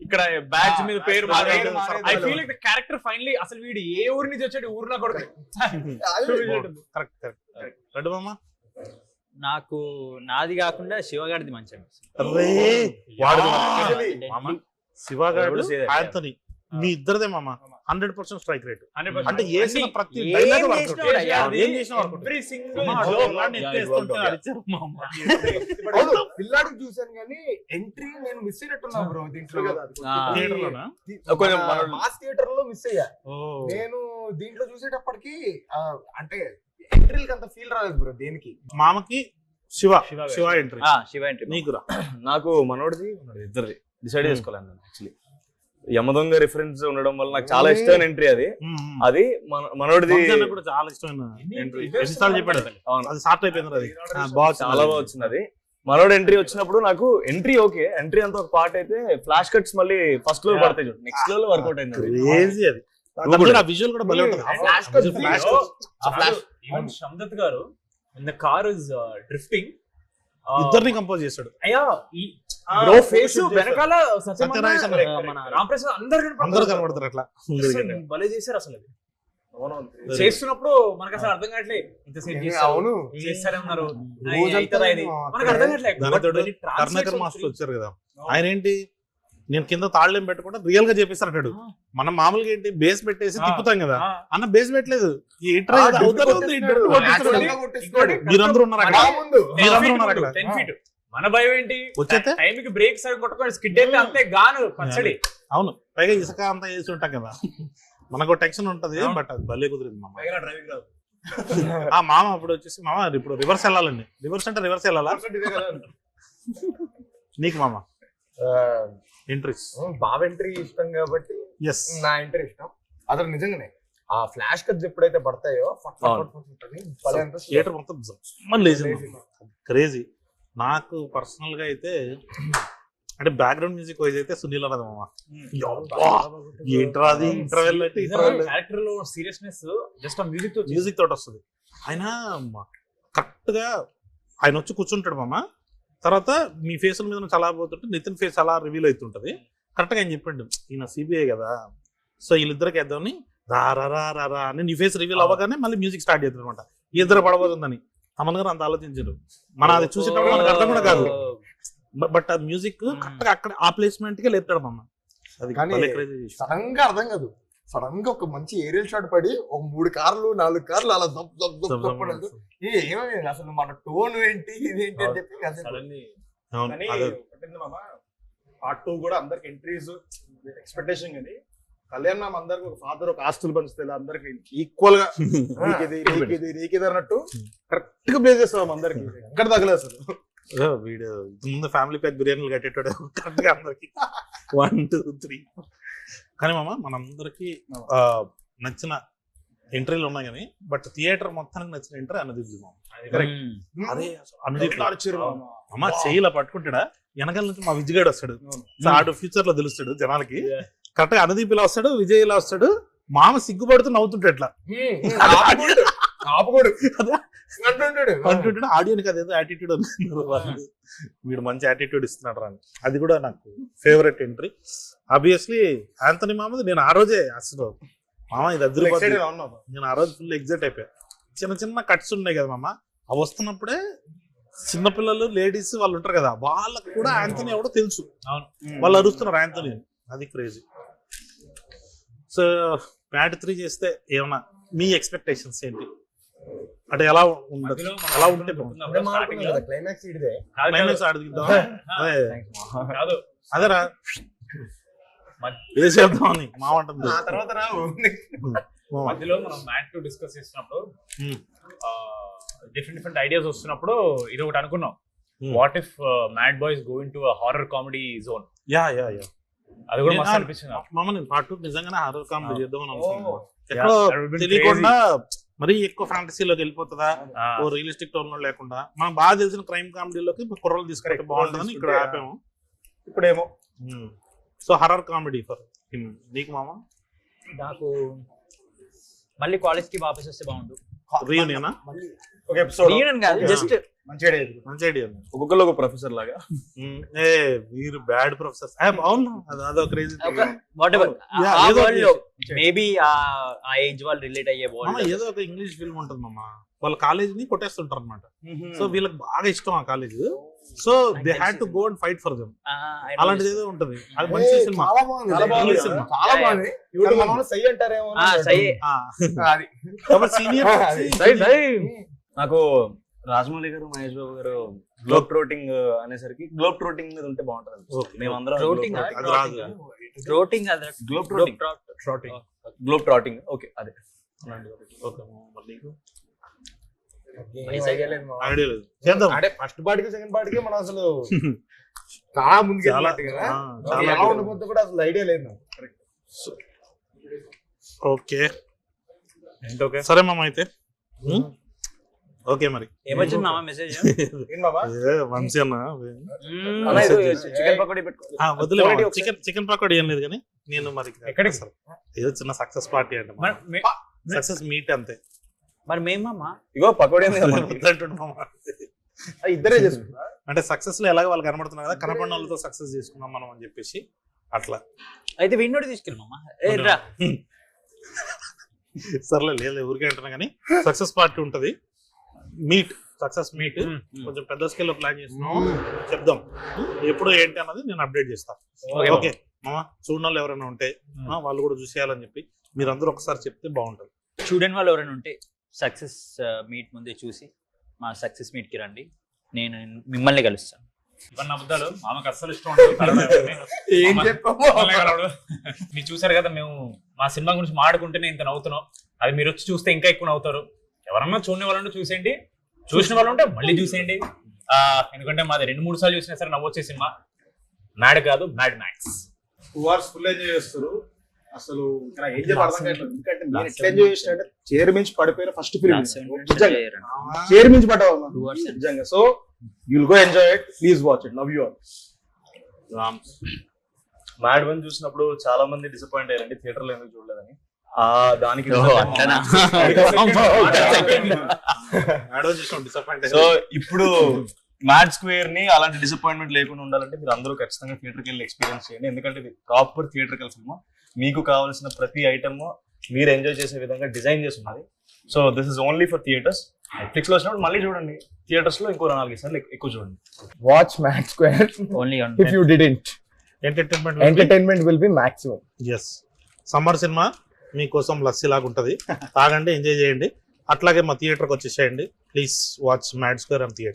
ఇక్కడ బ్యాడ్జ్ మీద పేరు మారేయడం. I feel like the character finally అసలు వీడు ఏ ఊరి నుంచి వచ్చాడు, ఊర్లో కూడా కరెక్ట్ రెడ్ మామ. నాకు నాది కాకుండా శివగాడిది మంచి శివగాడు ఆంథనీ మీ ఇద్దరిదే మామ 100% స్ట్రైక్ రేట్. అంటే వేసిన ప్రతి డైలాగ్ పిల్లాడు చూసాను కానీ ఎంట్రీ నేను మిస్ అయినట్టున్నా బ్రో దీంట్లో. మాస్ థియేటర్ లో మిస్ అయ్యా నేను. దీంట్లో చూసేటప్పటికి అంటే ఎంట్రీలకి అంత ఫీల్ రాలేదు బ్రో. దేనికి మామకి శివ ఎంట్రీ, నీకు నాకు మనోడిది ఇద్దరిది డిసైడ్ చేసుకోలేను నేను. యాక్చువల్లీ యమదొంగ రిఫరెన్స్ ఉండడం వల్ల నాకు చాలా ఇష్టమైన ఎంట్రీ అది. అది మనోడిది కూడా చాలా ఇష్టమైన ఎంట్రీ. ఎన్నిసార్లు చెప్పాడు అది సార్ట్ అయిపోయింది, అది చాలా బాగా వచ్చింది. అది మనోడు ఎంట్రీ వచ్చినప్పుడు నాకు ఎంట్రీ ఓకే, ఎంట్రీ అంతా ఒక పార్ట్ అయితే ఫ్లాష్ కట్స్ మళ్ళీ ఫస్ట్ లో పడతాయి చూడు, నెక్స్ట్ లో వర్కౌట్ అయింది. క్రేజీ అది. విజువల్ కూడా భలే ఉంటుంది. శందత్ గారు in the car is drifting ఇద్దరిని కంపోజ్ చేశాడు. అయ్యా బ్రో ఫేస్ వెనకాల మన రాంప్రసాద్ అందరు కనబడతారు అట్లా భలే చేశారు. అసలు చేస్తున్నప్పుడు మనకు అసలు అర్థం కావట్లేదు, ఇంతసేపు చేస్తారే ఉన్నారు మనకు అర్థం కావట్లేదు. కర్ణాకర్ మాస్టర్ వచ్చారు కదా, ఆయన ఏంటి నేను కింద తాళ్ళేం పెట్టకుండా రియల్ గా చేపిస్తాడు. మనం మామూలుగా ఏంటి బేస్ పెట్టేసి తిప్పుతాం కదా, అన్న బేస్ పెట్టలేదు. మీరందరూ ఉన్నారు అక్కడ, మీరందరూ ఉన్నారు అక్కడ. మన భయం ఏంటి, వచ్చేస్తే టైంకి బ్రేక్ సైడ్ కొట్టుకొని స్కిడ్ అయితే అంతే గాను పచ్చడి. అవును, పైగా ఇసుక అంతా వేసి ఉంటాం కదా, మనకు టెన్షన్ ఉంటది. బట్ అది భలే కుదిరింది మామ. ఆ మామ అప్పుడు వచ్చేసి మామ ఇప్పుడు రివర్స్ వెళ్ళాలండి. రివర్స్ అంటే రివర్స్ వెళ్ళాలా నీకు మామ? ఎంట్రీస్ బావ ఎంట్రీ ఇష్టం కాబట్టి నా ఎంట్రీ ఇష్టం. అసలు నిజంగానే ఆ ఫ్లాష్ కట్స్ ఎప్పుడైతే పడతాయో థియేటర్ మొత్తం క్రేజీ. నాకు పర్సనల్ గా అయితే అంటే బ్యాక్గ్రౌండ్ మ్యూజిక్ వైజ్ అయితే సునీల్ అన్నది మామ. ఏంట్రా అది ఇంటర్వెల్ క్యారెక్టర్ లో సీరియస్నెస్ జస్ట్ ఆ మ్యూజిక్ తోటి వస్తుంది. ఆయన కరెక్ట్ గా ఆయన వచ్చి కూర్చుంటాడు మామ. తర్వాత మీ ఫేస్ మీద చాలా పోతుంటే నితిన్ ఫేస్ అలా రివీల్ అవుతుంటది. కరెక్ట్ గా ఆయన చెప్పండి, ఈయన సిబిఐ కదా, సో వీళ్ళిద్దరికి వేద్దామని రా రా రా రా రా అని నీ ఫేస్ రివీల్ అవ్వగానే మళ్ళీ మ్యూజిక్ స్టార్ట్ చేస్తుంది అనమాట. ఇద్దరు పడబోతుందని తమన్ గారు అంత ఆలోచించారు. మనం అది చూసేటప్పుడు మనకు అర్థం కూడా కాదు, బట్ ఆ మ్యూజిక్ కరెక్ట్ గా అక్కడ ఆ ప్లేస్మెంట్ కే లేపుతాడు మామ. అది సడన్ గా అర్థం కాదు, సడన్ గా ఒక మంచి ఏరియల్ షాట్ పడి ఒక 3 కార్లు 4 కార్లు అలా ఏమైంది అసలు మన టోన్ ఏంటి ఇదేంటి అని చెప్పి పార్ట్ 2 కూడా అందరికి ఎంట్రీస్ ఎక్స్పెక్టేషన్. కానీ కళ్యాణ్ మామ అందరికి ఒక ఫాదర్ ఒక ఆస్తులు పంచుతాయి, అందరికి ఈక్వల్ గా నీకిది అన్నట్టు కరెక్ట్ గా ప్లే చేస్తాం అందరికి, ఎక్కడ తగలేదు అసలు. వీడియో ముందు ఫ్యామిలీ ప్యాక్ బిర్యానీలు కట్టేటాడు కరెక్ట్ గా అందరికి 1 2 3. కానీ మామ మనందరికి నచ్చిన ఎంట్రీలు ఉన్నాయి కానీ బట్ థియేటర్ మొత్తానికి నచ్చిన ఎంట్రీ అనుదీప్ మామ. అదే అనుదీప్ అమ్మ చెయ్యిలా పట్టుకుంటాడా, వెనకాల నుంచి మా విజయ్ గాడు వస్తాడు, ఆడు ఫ్యూచర్ లో తెలుస్తాడు జనాలకి. కరెక్ట్ గా అనుదీప్ ఇలా వస్తాడు, విజయ్ ఇలా వస్తాడు, మామ సిగ్గుపడుతూ నవ్వుతుంటాడు ఎట్లా అంటుంటాడు. ఆడియోనికి అదేదో యాటిట్యూడ్ అనుకున్నారు, వీడు మంచి యాటిట్యూడ్ ఇస్తున్నాడు రా. అది కూడా నాకు ఫేవరెట్ ఎంట్రీ. ఆబ్వియస్లీ ఆంథనీ మామది. నేను ఆ రోజే అసలు మామ ఇది అదిరిపోతుంది, నేను ఆ రోజు ఫుల్ ఎగ్జైట్ అయిపోయా. చిన్న చిన్న కట్స్ ఉన్నాయి కదా మామ, అవి వస్తున్నప్పుడే చిన్నపిల్లలు లేడీస్ వాళ్ళు ఉంటారు కదా, వాళ్ళకు కూడా యాంథనీ ఎవడో తెలుసు. అవును. వాళ్ళు అరుస్తున్నారు యాంథనీ, అది క్రేజీ. సో మ్యాడ్ 3 చేస్తే ఏమన్నా మీ ఎక్స్పెక్టేషన్స్ ఏంటి? అంటే ఎలా ఉండదు, మధ్యలో మనం ఎలా ఉంటే starting లో క్లైమాక్స్ ఇదే క్లైమాక్స్ ఆడుకుందాం. అదే కాదు అదేరా వేసేద్దామని మా ఉంటుంది. ఆ తర్వాత మధ్యలో మనం మ్యాట్ 2 డిస్కస్ చేసినప్పుడు డిఫరెంట్ ఐడియాస్ వస్తున్నప్పుడు ఇది ఒకటి అనుకున్నాం, what if mad boys going to horror comedy zone. Yeah అది కూడా మస్తు అనిపించింది. మామ నేను పార్ట్ 2 నిజంగానే హారర్ కామెడీ చేద్దాం అని అనుకున్నాను. Yeah, ఎక్కడో that would be తెలియకుండా మరీ ఎక్కువ ఫ్యాంటసీలోకి వెళ్ళిపోతుందా, ఓ రియలిస్టిక్ టోన్ లో లేకుండా మనం బాగా తెలిసిన క్రైమ్ కామెడీలోకి కుర్రలు తీసుకుంటే బాగుంటుందని ఇక్కడ ఆపాము. ఇప్పుడేమో so horror comedy for him. నీకు మామ నాకు మళ్ళీ కాలేజ్ కి వాపస్ వస్తే బాగుండు. రీయూనియనా? ఒక ఎపిసోడ్ రీయూనియన్ కాదు, జస్ట్ మంచి ఐడియా ఇది. మంచి ఐడియా. ఒక్కొక్కరు ఒక ప్రొఫెసర్ లాగా. ఏ మీరు బ్యాడ్ ప్రొఫెసర్స్. అవును, అదో క్రేజీ. వాట్ ఎవర్ Yeah, ఆ ఏదో వరల్డ్ ఒకటి లో మేబీ ఆ ఏజ్ వాళ్ళు రిలేట్ అయ్యే మామ వరల్డ్. ఏదో ఒక ఇంగ్లీష్ ఫిల్మ్ ఉంటుంది మామ, వాళ్ళ కాలేజ్ ని కొట్టేస్తుంటారు అనమాట. సో వీళ్ళకి బాగా ఇష్టం ఆ college, so they had to go and fight for them. అలాంటిది ఏదో ఉంటది, అది మంచి సినిమా. చాలా బాగుంది. చాలా బాగుంది ఇంగ్లీష్ సినిమా. చాలా బాగుంది. యూట్యూబ్ మన వాళ్ళు సై అంటారేమో అని సై అది. కాబట్టి సీనియర్ నాకు రాజమౌళి గారు, మహేష్ బాబు గారు గ్లోబ్ ట్రోటింగ్ అనేసరికి గ్లోబ్ ట్రోటింగ్ మీద ఉంటే బాగుంటుంది. Okay. మేమందరం Trotting globe అది రాదు. ట్రోటింగ్ Globe trotting. Globe trotting. Okay, అదే. ఓకే మరి నీకు ఏం idea లేదు మామ. ఐడియా లేదు, చేద్దాం. అంటే ఫస్ట్ పార్టీకి సెకండ్ పార్టీకి మనం అసలు చాలా ముందుకు వెళ్ళినట్టు కదా. చాలా ఎలా ఉండబోతుందో కూడా అసలు ఐడియా లేదు నాకు. ఓకే ఓకే సరే మామ అయితే. ఓకే మరి ఏమొచ్చింది మామ మెసేజ్? ఏం బాబా వంశీ అన్న అలా ఇది చికెన్ పకోడీ పెట్టుకో. వదిలే చికెన్ పకోడీ ఏం లేదు కానీ నేను మరి ఎక్కడికి సార్ ఏదో చిన్న సక్సెస్ పార్టీ అంటే సక్సెస్ మీట్ అంతే. మరి మేమమ్మా ఇగో పకోడీ ఉంది కదా. వద్దంటుండు మామ. ఇద్దరే చేసుకుంటా. అంటే సక్సెస్ లో ఎలాగో వాళ్ళు కనబడుతున్నారు కదా, కనపడిన వాళ్ళతో సక్సెస్ చేసుకున్నాం మనం అని చెప్పేసి అట్లా. అయితే విన్నోడి తీసుకెళ్ళమమ్మా. ఏ రా సర్లే లేదు ఊరికే అంటున్నా కానీ సక్సెస్ పార్టీ ఉంటది, మీట్ సక్సెస్ మీట్ కొంచెం పెద్ద స్కేల్ లో ప్లాన్ చేస్తున్నాం, చెప్దాం ఎప్పుడు ఏంటి అన్నది నేను అప్డేట్ చేస్తాను. ఓకే మామ, చూడని వాళ్ళు ఎవరైనా ఉంటే వాళ్ళు కూడా చూసేయాలని చెప్పి మీరందరూ ఒకసారి చెప్తే బాగుంటుంది. చూడని వాళ్ళు ఎవరైనా ఉంటే సక్సెస్ మీట్ ముందే చూసి మా సక్సెస్ మీట్ కి రండి, నేను మిమ్మల్ని కలుస్తాను. ఇవన్నీ అబద్ధాలు, మామకు అస్సలు ఇష్టం ఉండదు కలవడం ఎవరిని. ఏం మామ- చెప్పావు? మమ్మల్ని కలవడు. మీరు చూసారు కదా, మేము మా సినిమా గురించి మాట్లాడుకుంటేనే ఇంత నవ్వుతున్నాం, అది మీరు వచ్చి చూస్తే ఇంకా ఎక్కువ నవ్వుతారు. ఎవరన్నా చూడని వాళ్ళు ఉంటే చూసేయండి, చూసిన వాళ్ళు ఉంటే మళ్ళీ చూసేయండి. ఎందుకంటే మాది 2-3 సార్లు చూసినా సరే నవ్వొచ్చే సినిమా. మ్యాడ్ కాదు, mad max. 2 hours full enjoy చేస్తారు. అసలు ఇక్కడ ఏం చెప్పాలి అర్థం కావట్లేదు. ఎందుకంటే నేను ఎట్లా ఎంజాయ్ చేసినట్టే చైర్ మించి పడిపోయిన ఫస్ట్ ఫిల్మ్ చైర్ మించి పడ్డావు నిజంగా. So you'll go enjoy it, please watch it, love you all. Mad 1 చూసినప్పుడు చాలా మంది డిసప్పాయింట్ అయ్యారండి థియేటర్ లో ఎందుకు చూడలేదని. దానికి సో ఇప్పుడు మ్యాడ్ స్క్వేర్ ని అలాంటి డిసప్పాయింట్మెంట్ లేకుండా ఉండాలంటే మీరు అందరూ ఖచ్చితంగా థియేటర్కి వెళ్ళి ఎక్స్పీరియన్స్ చేయండి. ఎందుకంటే ఇది ప్రాపర్ థియేటర్కల్ సినిమా. మీకు కావాల్సిన ప్రతి ఐటమ్ మీరు ఎంజాయ్ చేసే విధంగా డిజైన్ చేసి ఉన్నది. So this is only for theatres. Netflix లో వచ్చినప్పుడు మళ్ళీ చూడండి, థియేటర్స్ లో ఇంకో 4 సార్లు ఎక్కువ చూడండి. Watch Mad Square only if you didn't. Entertainment will be maximum. Yes, summer cinema మీకోసం లస్సీ లాగా ఉంటది, తాగండి, ఎంజాయ్ చేయండి. అట్లాగే మా థియేటర్కి వచ్చేసేయండి. Please watch Mad square and theatre.